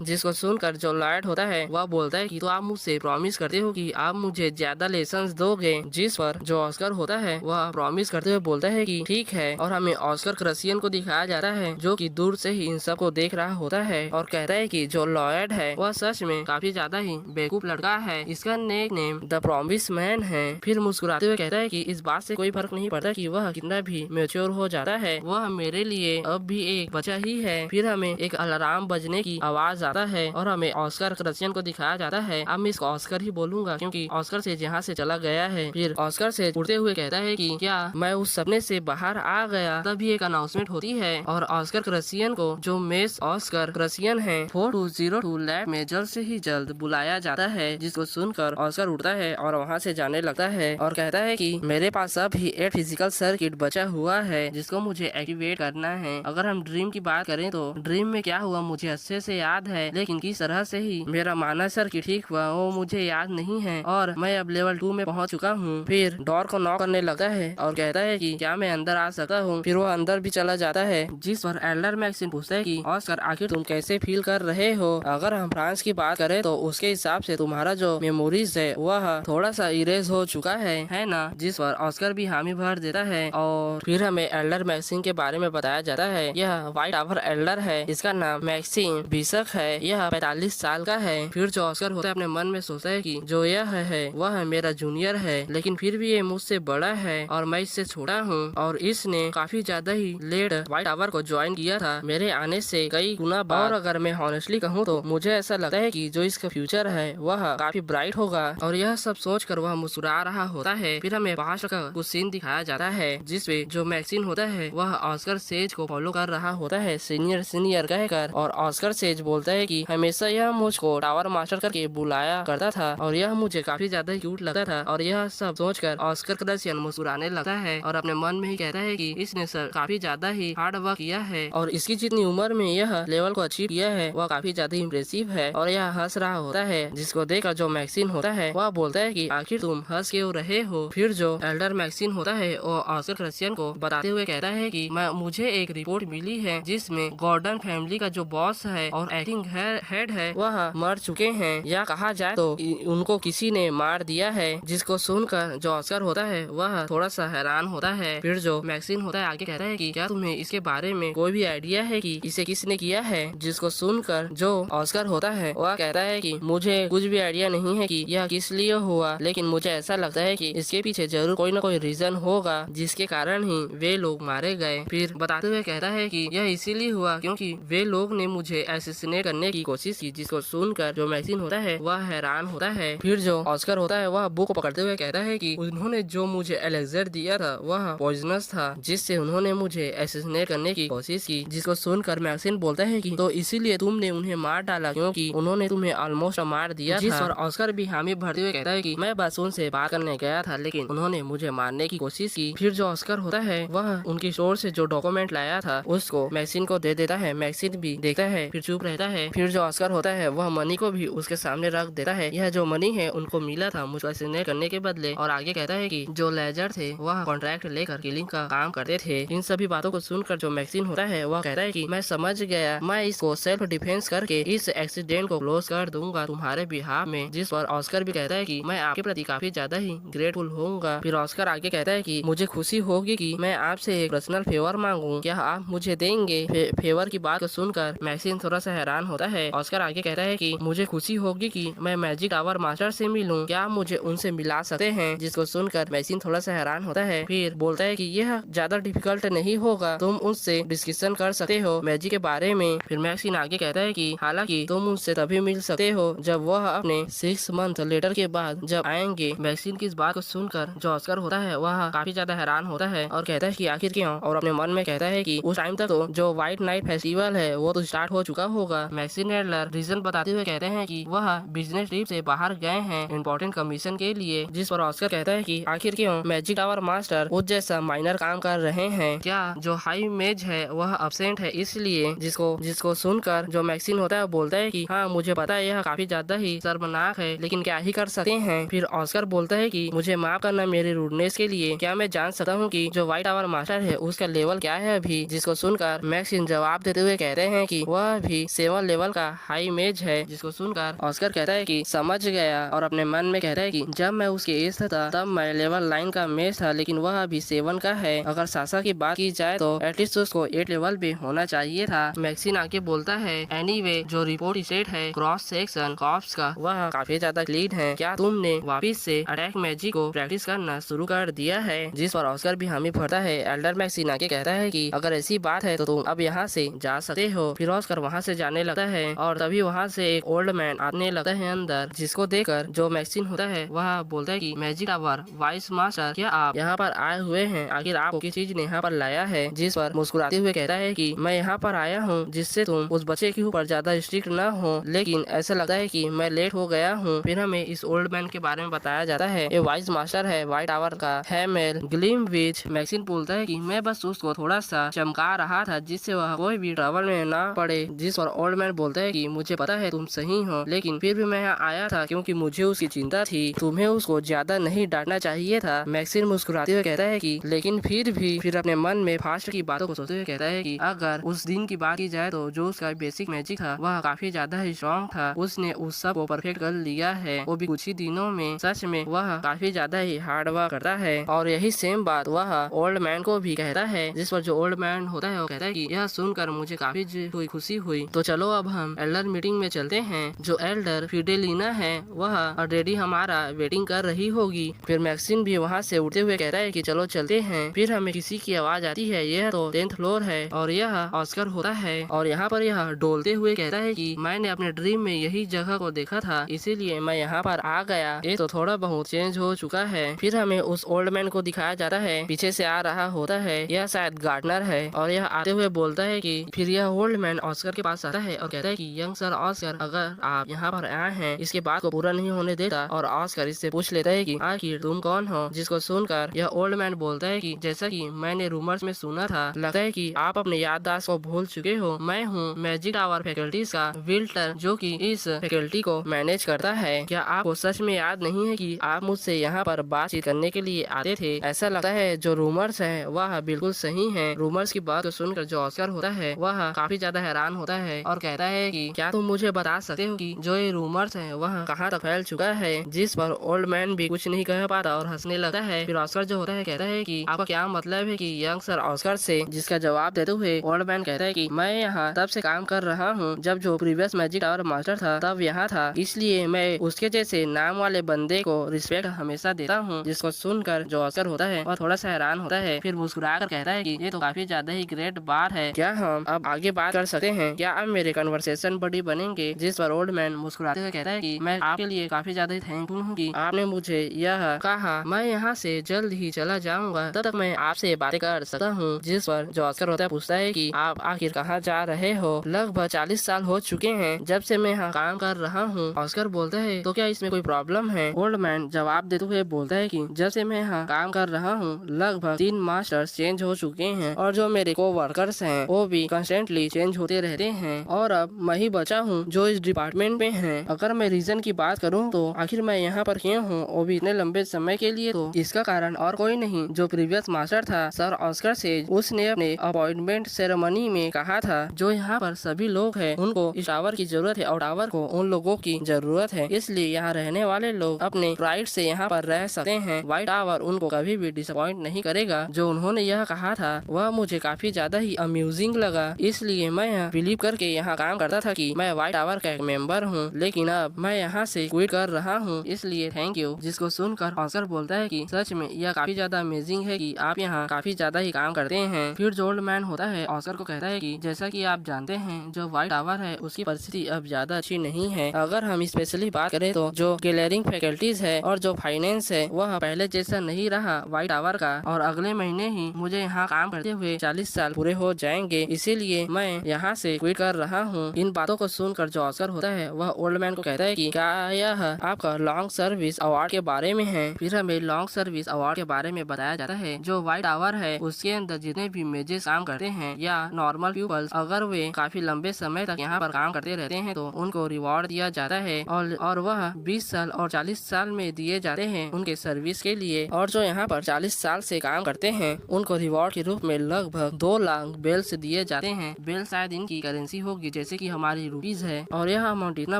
जिसको सुनकर जो लॉयड होता है वह बोलता है कि तो आप मुझसे प्रॉमिस करते हो कि आप मुझे ज्यादा लेसन्स दोगे। जिस पर जो ऑस्कर होता है वह प्रॉमिस करते हुए बोलता है कि ठीक है, और हमें ऑस्कर क्रसियन को दिखाया जाता है जो कि दूर से ही इन सब को देख रहा होता है और कहता है कि जो लॉयड है वह सच में काफी ज्यादा ही बेवकूफ लड़का है, इसका नेक नेम द प्रॉमिस मैन है। फिर मुस्कुराते हुए कहता है कि इस बात से कोई फर्क नहीं पड़ता कि वह कितना भी मैच्योर हो जाता है, वह मेरे लिए अब भी एक बच्चा ही है। फिर हमें एक अलार्म बजने की आवाज आता है और हमें ऑस्कर क्रसियन को दिखाया जाता है। अब मैं इसको ऑस्कर ही बोलूंगा क्योंकि ऑस्कर से यहाँ से चला गया है। फिर ऑस्कर से उड़ते हुए कहता है कि क्या मैं उस सपने से बाहर आ गया। तभी एक अनाउंसमेंट होती है और ऑस्कर क्रसियन को जो मिस ऑस्कर क्रसियन है 4202 लैब में जल्द से ही जल्द बुलाया जाता है। जिसको सुनकर ऑस्कर उड़ता है और वहाँ से जाने लगता है और कहता है कि मेरे पास अभी एक फिजिकल सर्किट बचा हुआ है जिसको मुझे एक्टिवेट करना है। अगर हम ड्रीम की बात करें तो ड्रीम में क्या हुआ मुझे अच्छे से याद है, लेकिन किस तरह से ही मेरा माना सर्किट ठीक हुआ वो मुझे याद नहीं है और मैं अब लेवल 2 में पहुंच चुका हूँ। फिर डोर को नॉक करने लगता है और कहता है कि क्या मैं अंदर आ सकता हूँ। फिर वो अंदर भी चला जाता है। जिस पर एल्डर मैक्सिन पूछता है कि ऑस्कर आखिर तुम कैसे फील कर रहे हो। अगर हम फ्रांस की बात करें तो उसके हिसाब से तुम्हारा जो मेमोरीज है वह थोड़ा सा इरेज हो चुका है ना। जिस पर ऑस्कर भी हामी भर देता है और फिर हमें एल्डर मैक्सिन के बारे में बताया जाता है। यह व्हाइट टावर एल्डर है, इसका नाम मैक्सिम बिशक है, यह 45 साल का है। फिर जो ऑस्कर होता है अपने मन में सोचता है कि जो यह है वह मेरा जूनियर है, लेकिन फिर भी ये मुझसे बड़ा है और मैं इससे छोटा हूँ और इसने काफी ज्यादा ही लेट व्हाइट टावर को ज्वाइन किया था मेरे आने से कई गुना बाद। और अगर मैं हॉनेस्टली कहूँ तो मुझे ऐसा लगता है कि जो इसका फ्यूचर है वह काफी ब्राइट होगा और यह सब सोच कर वह मुस्कुरा रहा होता है। फिर हमें पास्ट का कुछ सीन दिखाया जाता है जिसपे जो मैक्सिन होता है वह ऑस्कर सेज को फॉलो कर रहा होता है सीनियर कहकर और ऑस्कर सेज बोलता है कि हमेशा यह मुझको टावर मास्टर करके बुलाया करता था और यह मुझे काफी ज्यादा क्यूट लगता था। और यह सब सोचकर ऑस्कर क्रसियन मुस्कुराने लगता है और अपने मन में ही कहता है कि इसने सर काफी ज्यादा ही हार्ड वर्क किया है और इसकी जितनी उम्र में यह लेवल को अचीव किया है वह काफी ज्यादा इम्प्रेसिव है और यह हंस रहा होता है। जिसको देखकर जो मैक्सिन होता है वह बोलता है कि आखिर तुम हंस क्यों रहे हो। फिर जो एल्डर मैक्सिन होता है वो ऑस्कर क्रसियन को बताते हुए कहता है कि मुझे एक रिपोर्ट मिली है जिसमें गॉर्डन फैमिली का जो बॉस है और एक्टिंग हेड है वह मर चुके हैं या कहा जाए तो उनको किसी ने मार दिया है। जिसको सुनकर जो ऑस्कर होता है वह थोड़ा सा हैरान होता है। फिर जो मैक्सिन होता है आगे कहता है कि क्या तुम्हें इसके बारे में कोई भी आइडिया है कि इसे किसने किया है। जिसको सुनकर जो ऑस्कर होता है वह कहता है कि मुझे कुछ भी आइडिया नहीं है कि यह किस लिए हुआ, लेकिन मुझे ऐसा लगता है कि इसके पीछे जरूर कोई न कोई रीजन होगा जिसके कारण ही वे लोग मारे गए। फिर बताते हुए कहता है कि यह इसीलिए हुआ क्योंकि वे लोग ने मुझे एसेसिनेट करने की कोशिश की। जिसको सुनकर जो मैक्सिन होता है वह हैरान होता है। फिर जो ऑस्कर होता है वह बुक पकड़ते हुए कहता है कि उन्होंने जो मुझे एलेक्सर दिया था वह पॉइजनस था जिससे उन्होंने मुझे एसेसिनेट करने की कोशिश की। जिसको सुनकर मैक्सिन बोलता है कि तो इसीलिए तुमने उन्हें मार डाला क्योंकि उन्होंने तुम्हें ऑलमोस्ट मार दिया था। और ऑस्कर भी हामी भरते हुए कहता है कि मैं बस उनसे बात करने गया था लेकिन उन्होंने मुझे मारने की कोशिश की। फिर जो ऑस्कर होता है वह उनकी स्टोर से जो डॉक्यूमेंट लाया था उसको मैक्सिन को दे देता है। मैक्सिन भी देखता है फिर चुप रहता है। फिर जो ऑस्कर होता है वह मनी को भी उसके सामने रख देता है। यह जो मनी है उनको मिला था मुझको एसेसिनेट करने के बदले। और आगे कहता है कि जो लेजर थे वह कॉन्ट्रैक्ट लेकर किलिंग का काम करते थे। इन सभी बातों को सुनकर जो मैक्सिन होता है वह कहता है कि मैं समझ गया, मैं इसको सेल्फ डिफेंस करके इस एक्सीडेंट को क्लोज कर दूंगा तुम्हारे बिहाफ में। जिस पर ऑस्कर भी कहता है कि मैं आपके प्रति काफी ज्यादा ही ग्रेटफुल होऊंगा। फिर ऑस्कर आगे कहता है कि मुझे खुशी होगी कि मैं आपसे एक पर्सनल फेवर मांगू मांगूं, क्या आप मुझे देंगे? फेवर की बात को सुनकर मैक्सिन थोड़ा सा हैरान होता है। ऑस्कर आगे कहता है कि मुझे खुशी होगी कि मैं मैजिक टावर मास्टर से मिलूं, क्या आप मुझे उनसे मिला सकते हैं? जिसको सुनकर मैक्सिन थोड़ा सा हैरान होता है, फिर बोलता है कि यह ज्यादा डिफिकल्ट नहीं होगा, तुम उससे डिस्कशन कर सकते हो मैजिक के बारे में। फिर मैक्सिन आगे कहता है कि हालांकि तुम उससे तभी मिल सकते हो जब वह अपने 6 मंथ लेटर के बाद जब आएंगे। मैक्सिन की इस बात को सुनकर जो ऑस्कर होता है वह काफी ज्यादा हैरान होता है और कहता है कि आखिर क्यों, और अपने मन में कहता है कि उस टाइम तक तो जो व्हाइट नाइट फेस्टिवल है वो तो स्टार्ट हो चुका होगा। मैक्सिन एडलर रीजन बताते हुए कहते हैं कि वह बिजनेस ट्रिप से बाहर गए हैं इम्पोर्टेंट कमीशन के लिए, जिस पर ऑस्कर कहता है कि आखिर क्यों मैजिक टावर मास्टर उस जैसा माइनर काम कर रहे हैं, क्या जो हाई मेज है वह अब्सेंट है इसलिए? जिसको सुनकर जो मैक्सिन होता है बोलता है कि हाँ मुझे पता है यह काफी ज्यादा ही शर्मनाक है, लेकिन क्या ही कर सकते हैं। फिर ऑस्कर बोलता है कि मुझे माफ करना मेरे रूडनेस के लिए, क्या मैं जान सकता हूँ कि जो व्हाइट टावर मास्टर है उसका लेवल क्या है अभी? जिसको सुनकर मैक्सिन जवाब देते हुए कहते हैं कि वह भी 7 लेवल का हाई मेज है। जिसको सुनकर ऑस्कर कहता है कि समझ गया, और अपने मन में कहता है कि जब मैं उसके एज था तब मैं लेवल 9 का मेज था, लेकिन वह अभी 7 का है। अगर सासा की बात की जाए तो एटलीस्ट उसको 8 लेवल भी होना चाहिए था। मैक्सिन आके बोलता है एनीवे जो रिपोर्ट स्टेट है क्रॉस सेक्शन कॉप्स का वह काफी ज्यादा क्लीन है, क्या तुमने वापिस से अटैक मैजिक को प्रैक्टिस करना शुरू कर दिया है? जिस पर ऑस्कर भी हामी भरता है। एल्डर मैक्सिन आके कहता है कि अगर ऐसी बात है तो तुम अब यहाँ से जा सकते हो। फिर ऑस्कर वहाँ से जाने लगता है और तभी वहाँ से एक ओल्ड मैन आने लगता है अंदर, जिसको देखकर जो मैक्सिन होता है वह बोलता है कि मैजिक टावर वाइस मास्टर, क्या आप यहाँ पर आए हुए हैं? आखिर आपको किस चीज ने यहाँ पर लाया है? जिस पर मुस्कुराते हुए कहता है कि मैं यहाँ पर आया हूँ जिससे तुम उस बच्चे के ऊपर ज्यादा स्ट्रिक्ट न हो, लेकिन ऐसा लगता है कि मैं लेट हो गया हूँ। फिर हमें इस ओल्ड मैन के बारे में बताया जाता है। ये वाइस मास्टर है व्हाइट टावर का हैमेल ग्लिम विच। मैक्सिन बोलता है कि मैं बस उसको थोड़ा सा चमका रहा था जिससे वह कोई भी ट्रबल में ना पड़े। जिस पर ओल्ड मैन बोलता है कि मुझे पता है तुम सही हो, लेकिन फिर भी मैं यहाँ आया था क्योंकि मुझे उसकी चिंता थी, तुम्हें उसको ज्यादा नहीं डांटना चाहिए था। मैक्सिन मुस्कुराते हुए कहता है कि लेकिन फिर भी, फिर अपने मन में फास्ट की बातों को सोचते हुए कहता है कि अगर उस दिन की बात की जाए तो जो उसका बेसिक मैजिक था वह काफी ज्यादा ही स्ट्रॉन्ग था, उसने उस सब को परफेक्ट कर लिया है, वो भी कुछ ही दिनों में। सच में वह काफी ज्यादा ही हार्ड वर्क करता है, और यही सेम बात वह ओल्ड मैन को भी कहता है। जिस पर जो ओल्ड मैन होता है वो कहता है कि यह सुनकर मुझे काफी खुशी हुई, तो चलो अब हम एल्डर मीटिंग में चलते हैं। जो एल्डर फिडेलिना है वह ऑलरेडी हमारा वेटिंग कर रही होगी। फिर मैक्सिन भी वहाँ से उठते हुए कहता है कि चलो चलते हैं। फिर हमें किसी की आवाज आती है, यह तो 10th फ्लोर है और यह ऑस्कर होता है, और यहाँ पर यह डोलते हुए कहता है कि मैंने अपने ड्रीम में यही जगह को देखा था, इसीलिए मैं यहाँ पर आ गया। ये तो थोड़ा बहुत चेंज हो चुका है। फिर हमें उस ओल्ड मैन को दिखाया जाता है, पीछे से आ रहा होता है, यह शायद गार्डनर है, और यह आते हुए बोलता है कि फिर यह ओल्ड मैन ऑस्कर के पास आता है और कहता है कि यंग सर ऑस्कर, अगर आप यहाँ पर आए हैं, इसके बात को पूरा नहीं होने देता, और ऑस्कर इससे पूछ लेता है कि आखिर तुम कौन हो? जिसको सुनकर यह ओल्ड मैन बोलता है कि जैसा कि मैंने रूमर्स में सुना था, लगता है कि आप अपने याददाश्त को भूल चुके हो। मैं हूँ मैजिक टावर फैकल्टीज का विल्टर, जो कि इस फैकल्टी को मैनेज करता है। क्या आपको सच में याद नहीं है कि आप मुझसे यहाँ पर बातचीत करने के लिए आते थे? ऐसा लगता है जो रूमर्स है वह बिल्कुल सही है। रूमर्स की बात को सुनकर जो ऑस्कर होता है वह काफी ज्यादा हैरान होता है और कहता है कि क्या तुम मुझे बता सकते हो कि जो ये रूमर्स है वह कहाँ तक फैल चुका है? जिस पर ओल्ड मैन भी कुछ नहीं कह पाता और हंसने लगता है। फिर ऑस्कर जो होता है कहता है कि आपका क्या मतलब है कि यंग सर ऑस्कर से? जिसका जवाब देते हुए ओल्ड मैन कहता है कि मैं यहाँ तब से काम कर रहा हूँ जब जो प्रीवियस मैजिक टावर मास्टर था तब यहाँ था, इसलिए मैं उसके जैसे नाम वाले बंदे को रिस्पेक्ट हमेशा देता हूँ। जिसको सुनकर जो ऑस्कर होता है वह थोड़ा सा हैरान होता है, फिर मुस्कुरा कर कहता है कि ये तो काफी ज्यादा ही ग्रेट बात है, क्या हम अब आगे बात कर सकते हैं? क्या अब मेरे कन्वर्सेशन बड़ी बनेंगे? जिस पर ओल्ड मैन मुस्कुराते हुए कहता है कि मैं आपके लिए काफी ज्यादा थैंकफुल हूँ कि आपने मुझे यह कहा। मैं यहाँ से जल्द ही चला जाऊंगा, तब तक मैं आपसे बातें कर सकता हूँ। जिस पर जो ऑस्कर होता है पूछता है कि आप आखिर कहाँ जा रहे हो? लगभग 40 साल हो चुके हैं जब से मैं यहाँ काम कर रहा हूँ। ऑस्कर बोलता है तो क्या इसमें कोई प्रॉब्लम है? ओल्ड मैन जवाब देते हुए बोलता है कि जब से मैं यहाँ काम कर रहा हूँ लगभग 3 मास्टर्स चेंज हो चुके हैं, और जो मेरे को वर्कर्स हैं वो भी कंस्टेंटली चेंज होते रहते हैं, और अब मैं ही बचा हूँ जो इस डिपार्टमेंट में है। अगर मैं रीजन की बात करूँ तो आखिर मैं यहाँ पर क्यों हूँ, वो भी इतने लंबे समय के लिए, तो इसका कारण और कोई नहीं जो प्रीवियस मास्टर था सर ऑस्कर सेज, उसने अपने अपॉइंटमेंट सेरेमनी में कहा था जो यहाँ पर सभी लोग हैं उनको इस टावर की जरूरत है और टावर को उन लोगों की जरूरत है, इसलिए यहाँ रहने वाले लोग अपने राइट से यहाँ पर रह सकते हैं। व्हाइट टावर उनको कभी भी डिसअपॉइंट नहीं करेगा। जो उन्होंने यह कहा था वह मुझे काफी ज्यादा ही अम्यूजिंग लगा, इसलिए मैं यह बिलीव करके यहाँ काम करता था कि मैं व्हाइट टावर का एक मेंबर हूँ, लेकिन अब मैं यहाँ से क्विट कर रहा हूँ, इसलिए थैंक यू। जिसको सुनकर ऑस्कर बोलता है कि सच में यह काफी ज्यादा अमेजिंग है कि आप यहाँ काफी ज्यादा ही काम करते हैं। फिर जो ओल्ड मैन होता है ऑस्कर को कहता है कि जैसा कि आप जानते हैं जो व्हाइट टावर है उसकी परिस्थिति अब ज्यादा अच्छी नहीं है। अगर हम स्पेशली बात करें तो जो गिलेरिंग फैकल्टीज है और जो फाइनेंस है वह पहले जैसा नहीं रहा व्हाइट टावर का, और अगले महीने ही मुझे यहाँ काम करते हुए 40 साल पूरे हो जाएंगे, इसीलिए मैं यहाँ से क्विट कर रहा हूँ। इन बातों को सुनकर जो ऑस्कर होता है वह ओल्ड मैन को कहता है कि क्या यह आपका लॉन्ग सर्विस अवार्ड के बारे में है। फिर हमें लॉन्ग सर्विस अवार्ड के बारे में बताया जाता है। जो व्हाइट टावर है उसके अंदर जितने भी मेजेस काम करते हैं या नॉर्मल पीपल्स, अगर वे काफी लंबे समय तक यहाँ पर काम करते रहते हैं तो उनको रिवॉर्ड दिया जाता है, और वह 20 साल और 40 साल में दिए जाते हैं उनके सर्विस के लिए। और जो यहाँ पर 40 साल से काम करते हैं उनको रिवॉर्ड के रूप में लगभग 2 लाख बेल्स दिए जाते हैं। बेल शायद इनकी करेंसी होगी जैसे कि हमारी रुपीज है, और यह अमाउंट इतना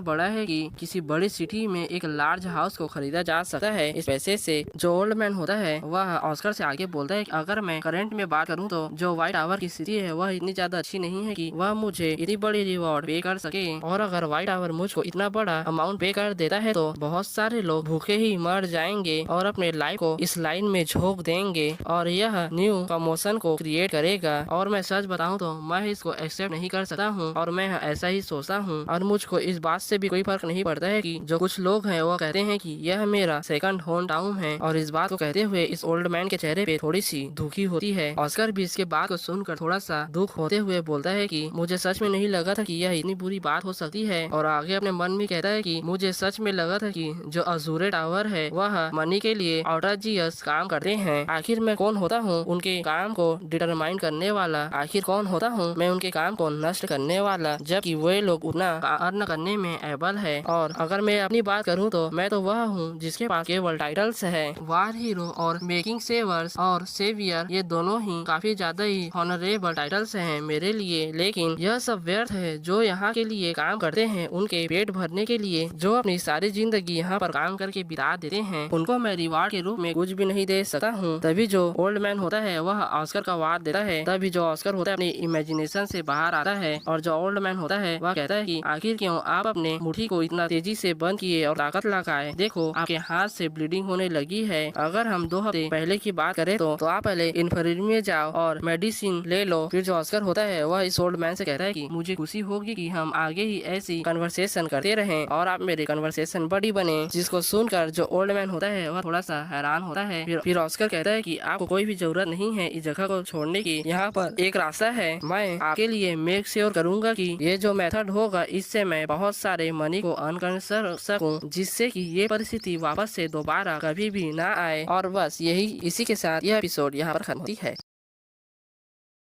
बड़ा है कि किसी बड़ी सिटी में एक लार्ज हाउस को खरीदा जा सकता है इस पैसे से। जो ओल्ड मैन होता है वह ऑस्कर से आगे बोलता है कि अगर मैं करंट में बात करूं तो जो व्हाइट टावर की स्थिति है वह इतनी ज्यादा अच्छी नहीं है कि वह मुझे इतनी बड़ी रिवॉर्ड पे कर सके, और अगर व्हाइट टावर मुझको इतना बड़ा अमाउंट पे कर देता है तो बहुत सारे लोग भूखे ही मर जाएंगे और अपने लाइफ को इस लाइन में झोंक देंगे, और यह न्यू कमोशन को क्रिएट करेगा। और मैं सच बताऊं तो मैं इसको एक्सेप्ट नहीं कर सकता हूं, और मैं ऐसा ही सोचता हूं, और मुझको इस बात से भी कोई फर्क नहीं पड़ता है कि जो कुछ लोग हैं वो कहते हैं कि यह मेरा सेकंड होम टाउन है। और इस बात को कहते हुए इस ओल्ड मैन के चेहरे पे थोड़ी सी दुखी होती है। ऑस्कर भी इसके बात को सुनकर थोड़ा सा दुख होते हुए बोलता है कि मुझे सच में नहीं लगा था कि यह इतनी बुरी बात हो सकती है, और आगे अपने मन में कहता है कि मुझे सच में लगा था कि जो अजूरे टावर है वह मनी के लिए आउटराजियस काम करते हैं। आखिर मैं कौन होता हूँ उनके काम को डिटरमाइन करने वाला, आखिर कौन होता हूँ मैं उनके काम को नष्ट करने वाला, जबकि वे लोग उतना अर्न करने में एबल है। और अगर मैं अपनी बात करूँ तो मैं तो वह हूँ जिसके पास केवल टाइटल्स है। वार हीरो और मेकिंग सेवर्स और सेवियर ये दोनों ही काफी ज्यादा ही ऑनरेबल टाइटल्स हैं मेरे लिए, लेकिन यह सब व्यर्थ है। जो यहाँ के लिए काम करते हैं उनके पेट भरने के लिए, जो अपनी सारी जिंदगी यहाँ पर काम करके बिता देते हैं, उनको मैं रिवार्ड के रूप में कुछ भी नहीं दे सकता हूँ। तभी जो ओल्ड मैन होता है वह ऑस्कर का वाद देता है। तभी जो ऑस्कर होता है अपनी इमेजिनेशन से बाहर आता है, और जो ओल्ड मैन होता है वह कहता है कि आखिर क्यों आप अपने मुट्ठी को इतना तेजी से बंद किए और ताकत लगाए, देखो आपके हाथ से ब्लीडिंग होने लगी है। अगर हम 2 हफ्ते पहले की बात करें तो आप पहले इन्फर्मरी में जाओ और मेडिसिन ले लो। फिर जो ऑस्कर होता है वह इस ओल्ड मैन से कहता है कि मुझे खुशी होगी कि हम आगे ही ऐसी कन्वर्सेशन करते रहें और आप मेरे कन्वर्सेशन बड़ी बने। जिसको सुनकर जो ओल्ड मैन होता है वह थोड़ा सा हैरान होता है। फिर ऑस्कर कहता है कि आपको कोई भी जरूरत नहीं है इस जगह को छोड़ने की, यहाँ पर एक रास्ता है। मैं आपके लिए मेक श्योर करूंगा कि ये जो मेथड होगा इससे मैं बहुत सारे मनी को अर्न कर सकूं, जिससे कि ये परिस्थिति वापस से दोबारा कभी भी ना आए। और बस इसी के साथ यह एपिसोड यहाँ पर खत्म होती है।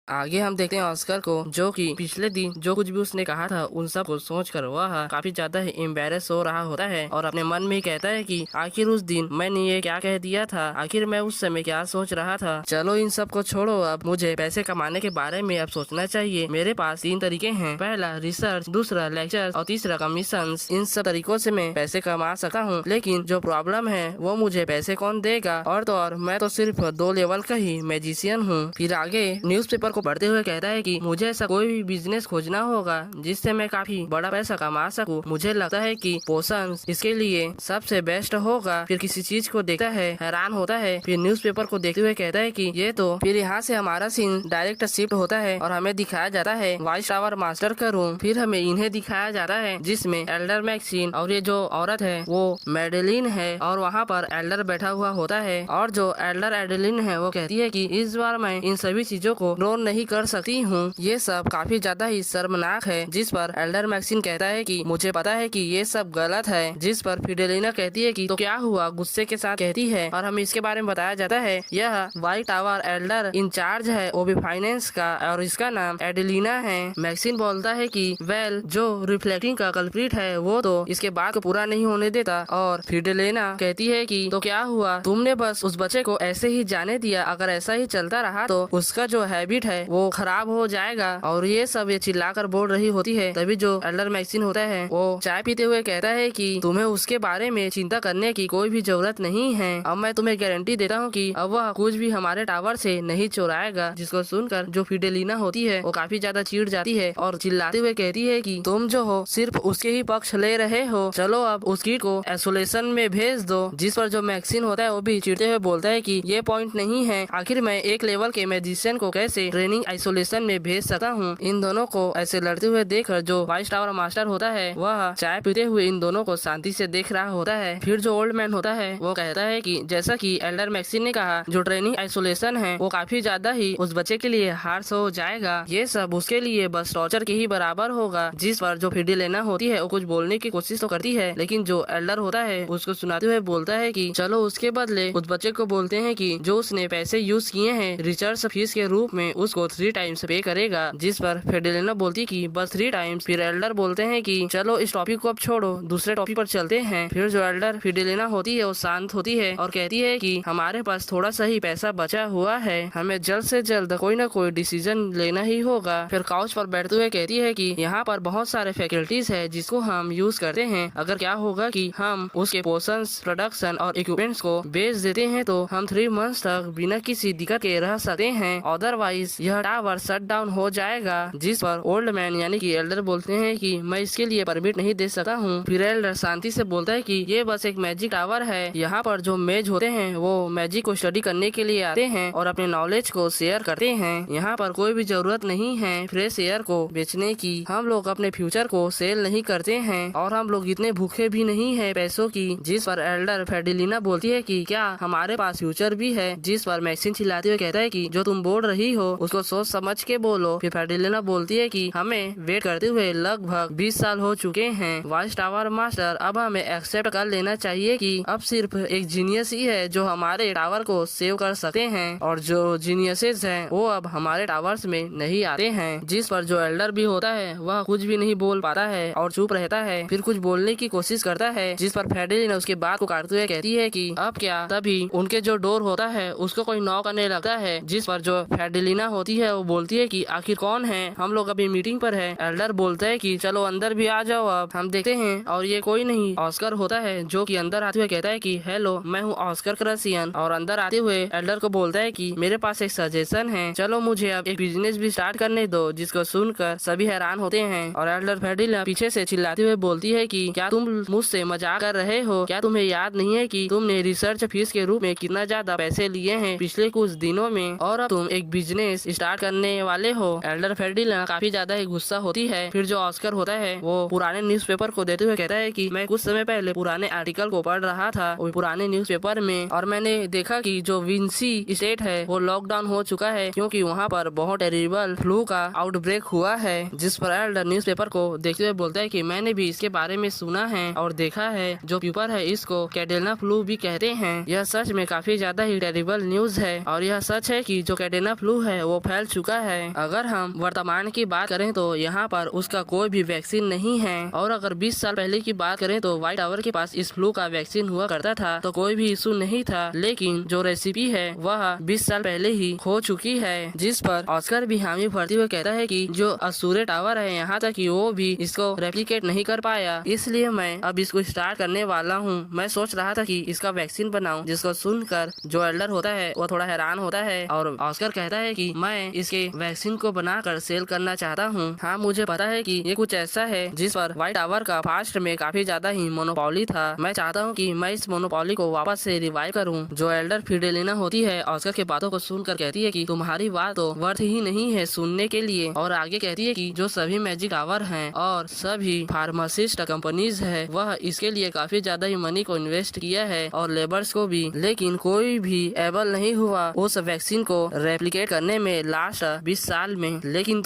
आगे हम देखते हैं ऑस्कर को, जो कि पिछले दिन जो कुछ भी उसने कहा था उन सब को सोचकर वह काफी ज्यादा ही एम्बेरस हो रहा होता है, और अपने मन में ही कहता है कि आखिर उस दिन मैंने ये क्या कह दिया था, आखिर मैं उस समय क्या सोच रहा था। चलो इन सब को छोड़ो, अब मुझे पैसे कमाने के बारे में अब सोचना चाहिए। मेरे पास 3 तरीके हैं, पहला रिसर्च, दूसरा लेक्चर और तीसरा कमीशन। इन सब तरीकों से मैं पैसे कमा सकता हूँ, लेकिन जो प्रॉब्लम है वो मुझे पैसे कौन देगा, और तो और मैं तो सिर्फ 2 लेवल का ही मैजिशियन हूँ। फिर आगे न्यूज़पेपर को पढ़ते हुए कहता है कि मुझे ऐसा कोई भी बिजनेस खोजना होगा जिससे मैं काफी बड़ा पैसा कमा सकूं। मुझे लगता है कि पोशंस इसके लिए सबसे बेस्ट होगा। फिर किसी चीज को देखता है, हैरान होता है, फिर न्यूज़पेपर को देखते हुए कहता है कि ये तो। फिर यहाँ से हमारा सीन डायरेक्ट शिफ्ट होता है और हमें दिखाया जाता है व्हाइट टावर मास्टर का रूम। फिर हमें इन्हें दिखाया जाता है जिसमें एल्डर मैक्सिन और ये जो औरत है वो मेडेलिन है, और वहाँ पर एल्डर बैठा हुआ होता है, और जो एल्डर एडेलिन है वो कहती है कि इस बार मैं इन सभी चीजों को रोन नहीं कर सकती हूँ, ये सब काफी ज्यादा ही शर्मनाक है। जिस पर एल्डर मैक्सिन कहता है कि मुझे पता है कि ये सब गलत है। जिस पर फिडेलिना कहती है कि तो क्या हुआ, गुस्से के साथ कहती है, और हमें इसके बारे में बताया जाता है यह व्हाइट टावर एल्डर इंचार्ज है वो भी फाइनेंस का, और इसका नाम एडेलिना है। मैक्सिन बोलता है कि वेल जो रिफ्लेक्टिंग का कल्प्रिट है वो तो इसके बाद को पूरा नहीं होने देता, और फिडेलिना कहती है कि तो क्या हुआ, तुमने बस उस बच्चे को ऐसे ही जाने दिया, अगर ऐसा ही चलता रहा तो उसका जो हैबिट है वो खराब हो जाएगा। और ये सब ये चिल्लाकर बोल रही होती है। तभी जो एल्डर मैक्सिन होता है वो चाय पीते हुए कहता है कि तुम्हें उसके बारे में चिंता करने की कोई भी जरूरत नहीं है। अब मैं तुम्हें गारंटी देता हूँ कि अब वह कुछ भी हमारे टावर से नहीं चुराएगा। जिसको सुनकर जो फिडेलिना होती है वो काफी ज्यादा चिढ़ जाती है और चिल्लाते हुए कहती है कि तुम जो हो सिर्फ उसके ही पक्ष ले रहे हो। चलो अब उस किड को आइसोलेशन में भेज दो। जिस पर जो मैक्सिन होता है वो भी चिढ़ते हुए बोलता है कि ये पॉइंट नहीं है, आखिर मैं एक लेवल के मैजिशियन को कैसे ट्रेनिंग आइसोलेशन में भेज सकता हूँ। इन दोनों को ऐसे लड़ते हुए देखकर जो वाइस टावर मास्टर होता है वह चाय पीते हुए इन दोनों को शांति से देख रहा होता है। फिर जो ओल्ड मैन होता है वो कहता है कि जैसा कि एल्डर मैक्सिन ने कहा, जो ट्रेनिंग आइसोलेशन है वो काफी ज्यादा ही उस बच्चे के लिए हार्श हो जाएगा। ये सब उसके लिए बस टॉर्चर के ही बराबर होगा। जिस पर जो फिडेलिना होती है वो कुछ बोलने की कोशिश तो करती है, लेकिन जो एल्डर होता है उसको सुनाते हुए बोलता है कि चलो उसके बदले उस बच्चे को बोलते हैं कि जो उसने पैसे यूज किए हैं रिसर्च फीस के रूप में उसको 3 टाइम्स पे करेगा। जिस पर फिडेलिना बोलती कि बस 3 टाइम्स। फिर एल्डर बोलते हैं कि चलो इस टॉपिक को अब छोड़ो, दूसरे टॉपिक पर चलते हैं। फिर जो एल्डर फिडेलिना होती है वो शांत होती है और कहती है कि हमारे पास थोड़ा सा ही पैसा बचा हुआ है, हमें जल्द से जल्द कोई न कोई डिसीजन लेना ही होगा। फिर काउच पर बैठते हुए कहती है कि यहाँ पर बहुत सारे फैकल्टीज है जिसको हम यूज करते हैं। अगर क्या होगा कि हम उसके पोर्शंस, प्रोडक्शन और इक्विपमेंट्स को बेच देते हैं तो हम 3 मंथ्स तक बिना किसी दिक्कत के रह सकते हैं, अदरवाइज यह टावर शट डाउन हो जाएगा। जिस पर ओल्ड मैन यानी कि एल्डर बोलते हैं कि मैं इसके लिए परमिट नहीं दे सकता हूँ। फिर एल्डर शांति से बोलता है कि ये बस एक मैजिक टावर है, यहाँ पर जो मेज होते हैं वो मैजिक को स्टडी करने के लिए आते हैं और अपने नॉलेज को शेयर करते हैं। यहाँ पर कोई भी जरूरत नहीं है फ्रेश एयर को बेचने की। हम लोग अपने फ्यूचर को सेल नहीं करते हैं और हम लोग इतने भूखे भी नहीं है पैसों की। जिस पर एल्डर फिडेलिना बोलती है कि क्या हमारे पास फ्यूचर भी है। जिस पर मैक्सिन चिल्लाते हुए कहता है कि जो तुम बोल रही हो उसको सोच समझ के बोलो। फिर फिडेलिना बोलती है कि हमें वेट करते हुए लगभग 20 साल हो चुके हैं वाइस टावर मास्टर, अब हमें एक्सेप्ट कर लेना चाहिए कि अब सिर्फ एक जीनियस ही है जो हमारे टावर को सेव कर सकते हैं और जो जीनियसेस हैं वो अब हमारे टावर्स में नहीं आते हैं। जिस पर जो एल्डर भी होता है वह कुछ भी नहीं बोल पाता है और चुप रहता है। फिर कुछ बोलने की कोशिश करता है, जिस पर फिडेलिना उसके बात को काटते हुए कहती है कि अब क्या। तभी उनके जो डोर होता है उसको कोई नॉक करने लगता है। जिस पर जो फिडेलिना होती है वो बोलती है कि आखिर कौन है, हम लोग अभी मीटिंग पर है। एल्डर बोलता है कि चलो अंदर भी आ जाओ, अब हम देखते हैं। और ये कोई नहीं ऑस्कर होता है जो कि अंदर आते हुए कहता है कि हेलो मैं हूँ ऑस्कर क्रसियन। और अंदर आते हुए एल्डर को बोलता है कि मेरे पास एक सजेशन है, चलो मुझे अब एक बिजनेस भी स्टार्ट करने दो। जिसको सुनकर सभी हैरान होते हैं और एल्डर फिडेलिना पीछे से चिल्लाते हुए बोलती है कि क्या तुम मुझसे मजाक कर रहे हो, क्या तुम्हें याद नहीं है कि तुमने रिसर्च फीस के रूप में कितना ज्यादा पैसे लिए हैं पिछले कुछ दिनों में और अब तुम एक बिजनेस स्टार्ट करने वाले हो। एल्डर फिडेलिना काफी ज्यादा ही गुस्सा होती है। फिर जो ऑस्कर होता है वो पुराने न्यूज़पेपर को देते हुए कहता है कि मैं कुछ समय पहले पुराने आर्टिकल को पढ़ रहा था वो पुराने न्यूज़पेपर में, और मैंने देखा कि जो विंसी स्टेट है वो लॉकडाउन हो चुका है क्योंकि वहाँ पर बहुत टेरिबल फ्लू का आउटब्रेक हुआ है। जिस पर एल्डर न्यूज़पेपर को देखते हुए बोलता है कि मैंने भी इसके बारे में सुना है और देखा है। जो पेपर है इसको कैडेना फ्लू भी कहते हैं। यह सच में काफी ज्यादा ही टेरिबल न्यूज है और यह सच है कि जो कैडेना फ्लू है वो फैल चुका है। अगर हम वर्तमान की बात करें तो यहाँ पर उसका कोई भी वैक्सीन नहीं है, और अगर 20 साल पहले की बात करें तो व्हाइट टावर के पास इस फ्लू का वैक्सीन हुआ करता था तो कोई भी इशू नहीं था, लेकिन जो रेसिपी है वह 20 साल पहले ही खो चुकी है। जिस पर ऑस्कर भी हामी भरते हुए कहता है कि जो असूरे टावर है यहाँ तक कि वो भी इसको रेप्लिकेट नहीं कर पाया, इसलिए मैं अब इसको स्टार्ट करने वाला हूँ। मैं सोच रहा था कि इसका वैक्सीन बनाऊं। जिसको सुनकर जो एल्डर होता है वो थोड़ा हैरान होता है और ऑस्कर कहता है कि मैं इसके वैक्सीन को बनाकर सेल करना चाहता हूँ। हाँ मुझे पता है कि ये कुछ ऐसा है जिस पर व्हाइट टावर का पास्ट में काफी ज्यादा ही मोनोपोली था। मैं चाहता हूँ कि मैं इस मोनोपोली को वापस से रिवाइव करूँ। जो एल्डर फिडेलिना होती है ऑस्कर के बातों को सुनकर कहती है कि तुम्हारी बात तो वर्थ ही नहीं है सुनने के लिए, और आगे कहती है कि जो सभी मैजिक टावर हैं और सभी फार्मासिस्ट कंपनीज है वह इसके लिए काफी ज्यादा ही मनी को इन्वेस्ट किया है और लेबर्स को भी, लेकिन कोई भी एबल नहीं हुआ उस वैक्सीन को रेप्लिकेट करने में लास्ट 20 साल में। लेकिन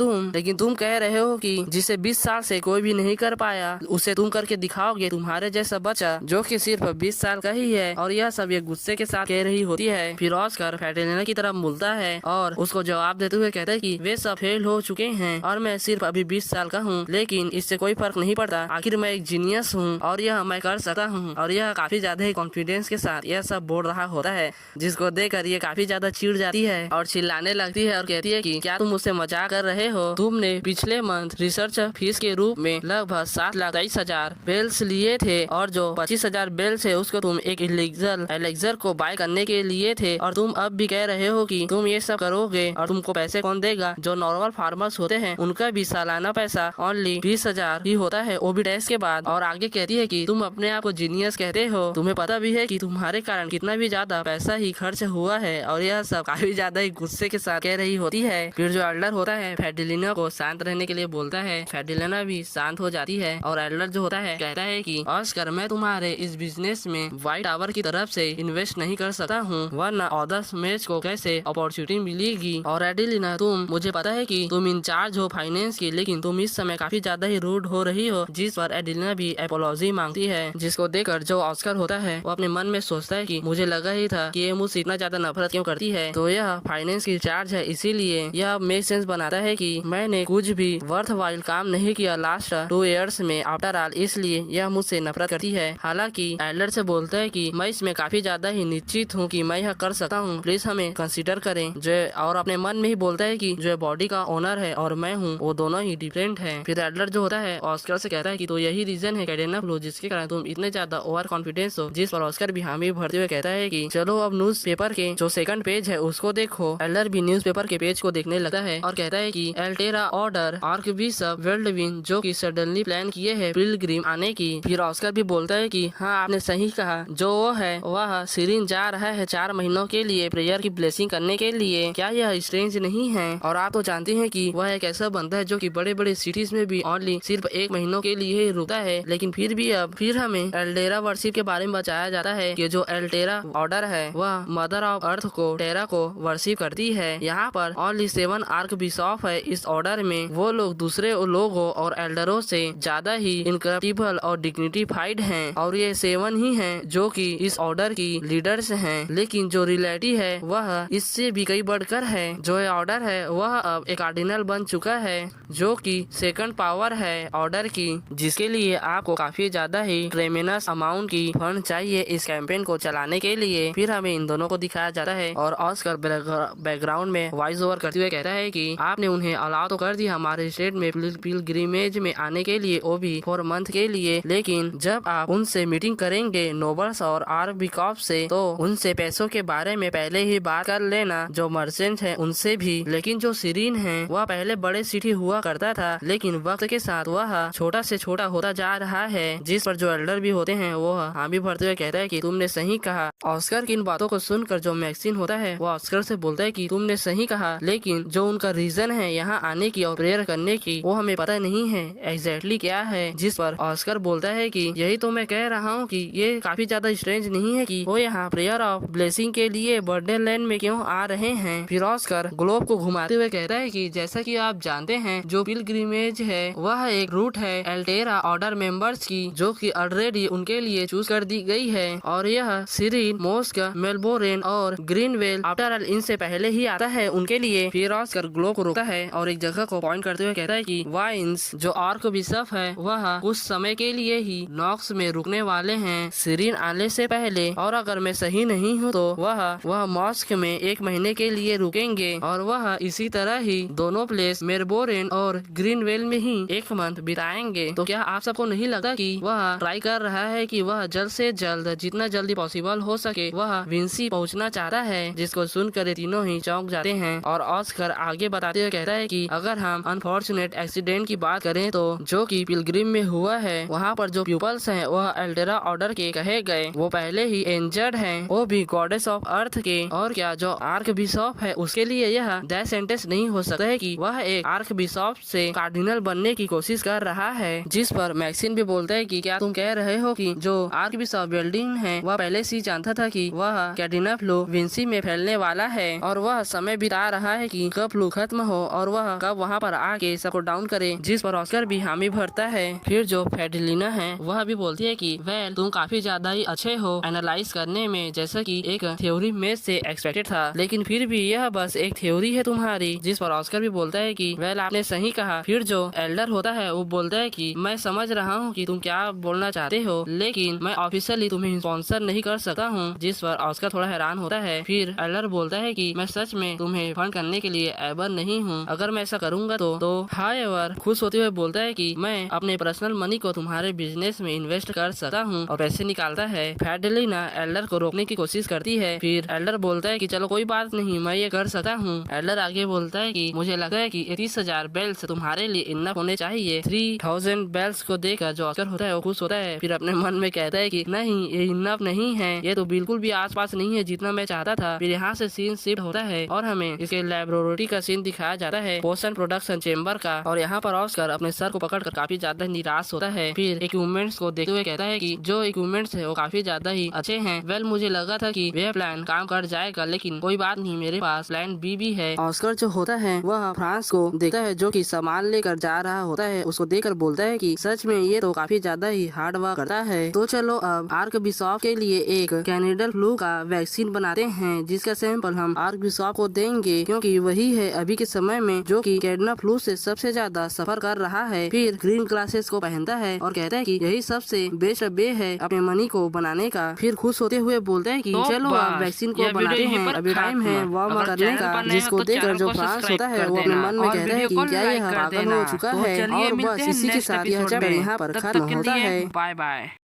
तुम कह रहे हो कि जिसे 20 साल से कोई भी नहीं कर पाया उसे तुम करके दिखाओगे, तुम्हारे जैसा बच्चा जो कि सिर्फ 20 साल का ही है। और यह सब ये गुस्से के साथ कह रही होती है। फिर ऑस्कर फिडेलिना की तरफ मुड़ता है और उसको जवाब देते हुए कहता है कि वे सब फेल हो चुके हैं और मैं सिर्फ अभी 20 साल का हूँ, लेकिन इससे कोई फर्क नहीं पड़ता। आखिर मैं एक जीनियस हूँ और यह मैं कर सकता हूँ। और यह काफी ज्यादा ही कॉन्फिडेंस के साथ यह सब बोल रहा होता है, जिसको देखकर ये काफी ज्यादा चिढ़ जाती है और चिल्लाने लगती है है और कहती है कि क्या तुम मुझसे मजाक कर रहे हो? तुमने पिछले मंथ रिसर्च फीस के रूप में लगभग 7,23,000 बेल्स लिए थे और जो 25,000 बेल्स है उसको तुम एक इलीगल एलेक्जर को बाय करने के लिए थे, और तुम अब भी कह रहे हो कि तुम ये सब करोगे और तुमको पैसे कौन देगा? जो नॉर्मल फार्मर्स होते हैं उनका भी सालाना पैसा ओनली 20,000 ही होता है, वो भी टैक्स के बाद। और आगे कहती है कि तुम अपने आप को जीनियस कहते हो, तुम्हें पता भी है कि तुम्हारे कारण कितना भी ज्यादा पैसा ही खर्च हुआ है, और यह सब काफी ज्यादा ही गुस्से के साथ कह रही होती है। फिर जो एल्डर होता है फेडेलिना को शांत रहने के लिए बोलता है। फेडेलिना भी शांत हो जाती है और एल्डर जो होता है कहता है कि ऑस्कर, मैं तुम्हारे इस बिजनेस में व्हाइट टावर की तरफ से इन्वेस्ट नहीं कर सकता हूँ, वरना अदर्स मैच को कैसे अपॉर्चुनिटी मिलेगी। और एडिलिना, तुम, मुझे पता है कि तुम इंचार्ज हो फाइनेंस की, लेकिन तुम इस समय काफी ज्यादा ही रूड हो रही हो। जिस पर एडिलिना भी अपोलॉजी मांगती है, जिसको देखकर जो ऑस्कर होता है वो अपने मन में सोचता है कि मुझे लगा ही था कि ये मुझसे इतना ज्यादा नफरत क्यों करती है, तो यह फाइनेंस की चार्ज है, इसीलिए यह मेक सेंस बनाता है कि मैंने कुछ भी वर्थ वाइल काम नहीं किया लास्ट 2 इयर्स में आफ्टर ऑल, इसलिए यह मुझसे नफरत करती है। हालांकि एल्डर से बोलता है कि मैं इसमें काफी ज्यादा ही निश्चित हूँ कि मैं यह कर सकता हूँ, प्लीज हमें कंसीडर करें। जो और अपने मन में ही बोलता है कि जो बॉडी का ओनर है और मैं हूँ वो दोनों ही डिफरेंट है। फिर एल्डर जो होता है ऑस्कर से कहता है कि तो यही रीजन है कैडेना फ्लो जिसके कारण तुम इतने ज्यादा ओवर कॉन्फिडेंस हो। जिस पर ऑस्कर भी हामी भरते हुए कहता है कि चलो अब न्यूज पेपर के जो सेकंड पेज है उसको देखो। एल्डर भी न्यूज पेपर के पेज को देखने लगता है और कहता है कि एल्टेरा ऑर्डर आर्कबिशप वेल्डविन जो कि सडनली प्लान किए है पिलग्रिम आने की। फिर ऑस्कर भी बोलता है कि हाँ आपने सही कहा, जो वो है वह सिरिन जा रहा है 4 महीनों के लिए प्रेयर की ब्लेसिंग करने के लिए। क्या यह स्ट्रेंज नहीं है? और आप तो जानते हैं कि वह एक ऐसा बंदा है जो कि बड़े बड़े सिटीज में भी ओनली सिर्फ 1 महीनों के लिए ही रुकता है, लेकिन फिर भी अब फिर हमें एल्टेरा वर्शिप के बारे में बताया जाता है कि जो एल्टेरा ऑर्डर है वह मदर ऑफ अर्थ को टेरा को वर्शिप करती है। यहाँ पर ओनली 7 आर्क बिशॉप है इस ऑर्डर में, वो लोग दूसरे लोगों और एल्डरों से ज्यादा ही इनकरप्टिबल और डिग्निटीफाइड हैं, और ये 7 ही हैं जो कि इस ऑर्डर की लीडर्स हैं। लेकिन जो रियलिटी है वह इससे भी कई बढ़कर है। जो ये ऑर्डर है वह अब एक कार्डिनल बन चुका है जो कि सेकंड पावर है ऑर्डर की, जिसके लिए आपको काफी ज्यादा ही ट्रेमेनस अमाउंट की फंड चाहिए इस कैंपेन को चलाने के लिए। फिर हमें इन दोनों को दिखाया जाता है और ऑस्कर बैकग्राउंड में वॉइस ओवर करते हुए कहता है कि आपने उन्हें अलाउ तो कर दिया हमारे स्टेट में पिलग्रिमेज में आने के लिए, वो भी 4 मंथ के लिए, लेकिन जब आप उनसे मीटिंग करेंगे नोबल्स और आर्कबिशप से, तो उनसे पैसों के बारे में पहले ही बात कर लेना, जो मर्चेंट है उनसे भी। लेकिन जो सिरीन है वह पहले बड़े सिटी हुआ करता था, लेकिन वक्त के साथ वह छोटा से छोटा होता जा रहा है। जिस पर जो एल्डर भी होते हैं वो हामी भरते हुए कहता है कि तुमने सही कहा। ऑस्कर की इन बातों को सुनकर जो मैक्सिन होता है वो ऑस्कर से बोलता है कि तुमने सही कहा, लेकिन जो उनका रीजन है यहाँ आने की और प्रेयर करने की वो हमें पता नहीं है एग्जैक्टली क्या है। जिस पर ऑस्कर बोलता है कि यही तो मैं कह रहा हूँ कि ये काफी ज्यादा स्ट्रेंज नहीं है कि वो यहाँ प्रेयर ऑफ ब्लेसिंग के लिए बर्डन लैंड में क्यों आ रहे हैं। फिर ऑस्कर ग्लोब को घुमाते हुए कहता है कि जैसा कि आप जानते हैं जो पिलग्रिमेज है वह एक रूट है एल्टेरा ऑर्डर मेंबर्स की, जो कि ऑलरेडी उनके लिए चूज कर दी गई है, और यह सिरिन, मोस्क, मेलबोर्न और ग्रीनवेल आफ्टर ऑल इनसे पहले ही आता है उनके लिए। फिर ऑस्कर ग्लोब को रोकता है और एक जगह को पॉइंट करते हुए कहता है कि वाइन्स जो आर्क बिशप है वह कुछ समय के लिए ही नॉक्स में रुकने वाले हैं सिरिन आने से पहले, और अगर मैं सही नहीं हूँ तो वह मॉस्क में 1 महीने के लिए रुकेंगे, और वह इसी तरह ही दोनों प्लेस मेलबोर्न और ग्रीनवेल में ही 1 मंथ बिताएंगे। तो क्या आप सबको नहीं लगता कि वह ट्राई कर रहा है कि वह जल्द से जल्द जितना जल्दी पॉसिबल हो सके वह विंसी पहुंचना चाहता है? जिसको सुनकर तीनों ही चौंक जाते हैं। और ऑस्कर आगे बताते हुए कहता है कि अगर हम अनफॉर्चुनेट एक्सीडेंट की बात करें तो जो कि पिलग्रिम में हुआ है वहाँ पर जो पीपल्स हैं वह एल्टेरा ऑर्डर के कहे गए, वो पहले ही इंजर्ड हैं, वो भी गॉडेस ऑफ अर्थ के। और क्या जो आर्क बिशॉप है उसके लिए यह डेथ सेंटेंस नहीं हो सकता है कि वह एक आर्क बिशॉप से कार्डिनल बनने की कोशिश कर रहा है? जिस पर मैक्सिन भी बोलता है कि क्या तुम कह रहे हो कि जो आर्क बिशॉप वेल्डिंग है वह पहले से जानता था कि वह कैडिना फ्लू विंसी में फैलने वाला है, और वह समय बिता रहा है कि कब फ्लू खत्म हो और वह कब वहाँ पर आके सबको डाउन करे। जिस पर ऑस्कर भी हामी भरता है। फिर जो फेडेलिना है वह भी बोलती है कि वेल तुम काफी ज्यादा ही अच्छे हो एनालाइज करने में, जैसा कि एक थ्योरी में से एक्सपेक्टेड था, लेकिन फिर भी यह बस एक थ्योरी है तुम्हारी। जिस पर ऑस्कर भी बोलता है कि वेल आपने सही कहा। फिर जो एल्डर होता है वो बोलता है कि मैं समझ रहा हूँ कि तुम क्या बोलना चाहते हो, लेकिन मैं ऑफिशियली तुम्हें स्पॉन्सर नहीं कर सकता हूँ। जिस पर ऑस्कर थोड़ा हैरान होता है। फिर एल्डर बोलता है कि मैं सच में तुम्हें में फंड करने के लिए एबल नहीं हूँ। अगर मैं ऐसा करूँगा तो हाउएवर खुश होते हुए बोलता है कि मैं अपने पर्सनल मनी को तुम्हारे बिजनेस में इन्वेस्ट कर सकता हूँ और पैसे निकालता है। फैडलिना एल्डर को रोकने की कोशिश करती है। फिर एल्डर बोलता है कि चलो कोई बात नहीं, मैं ये कर सकता हूँ। एल्डर आगे बोलता है कि मुझे लगता है कि 30,000 बेल्स तुम्हारे लिए इनफ होने चाहिए। 3000 बेल्स को देखकर जो ऑस्कर होता है वो खुश होता है। फिर अपने मन में कहता है कि नहीं, ये इनफ नहीं है, ये तो बिल्कुल भी आसपास नहीं है जितना मैं चाहता था। फिर यहाँ से सीन शिफ्ट होता है और हमें इसके लैबोरेटरी का सीन दिखाया जाता है, पोशन प्रोडक्शन चेम्बर का। और यहाँ पर ऑस्कर अपने सर को पकड़कर काफी ज्यादा निराश होता है। फिर इक्विपमेंट्स को देखते हुए कहता है कि जो इक्विपमेंट्स है वो काफी ज्यादा ही अच्छे हैं। वेल, मुझे लगा था कि वह प्लान काम कर जाएगा, लेकिन कोई बात नहीं, मेरे पास प्लान बी भी है। ऑस्कर जो होता है वह फ्रांस को देखता है जो कि सामान लेकर जा रहा होता है। उसको देखकर बोलता है कि सच में ये तो काफी ज्यादा ही हार्ड वर्क करता है। तो चलो अब आर्क बिशॉप के लिए एक कैनेडल फ्लू का वैक्सीन बनाते हैं, जिसका सैंपल हम आर्क बिशॉप को देंगे, क्योंकि वही है अभी के समय में जो कि कैडना फ्लू से सबसे ज्यादा सफर कर रहा है। फिर ग्रीन ग्लासेस को पहनता है और कहता है कि यही सबसे बेस्ट वे है अपने मनी को बनाने का। फिर खुश होते हुए बोलता है कि चलो अब वैक्सीन को बनाते हैं, अभी टाइम है वार्म करने का। जिसको देखकर जो फ्रांस होता है वो अपने मन में कहता है कि क्या यह पागल हो चुका है। और बस इसी के साथ यह चैप्टर यहाँ पर खत्म होता है। Bye bye.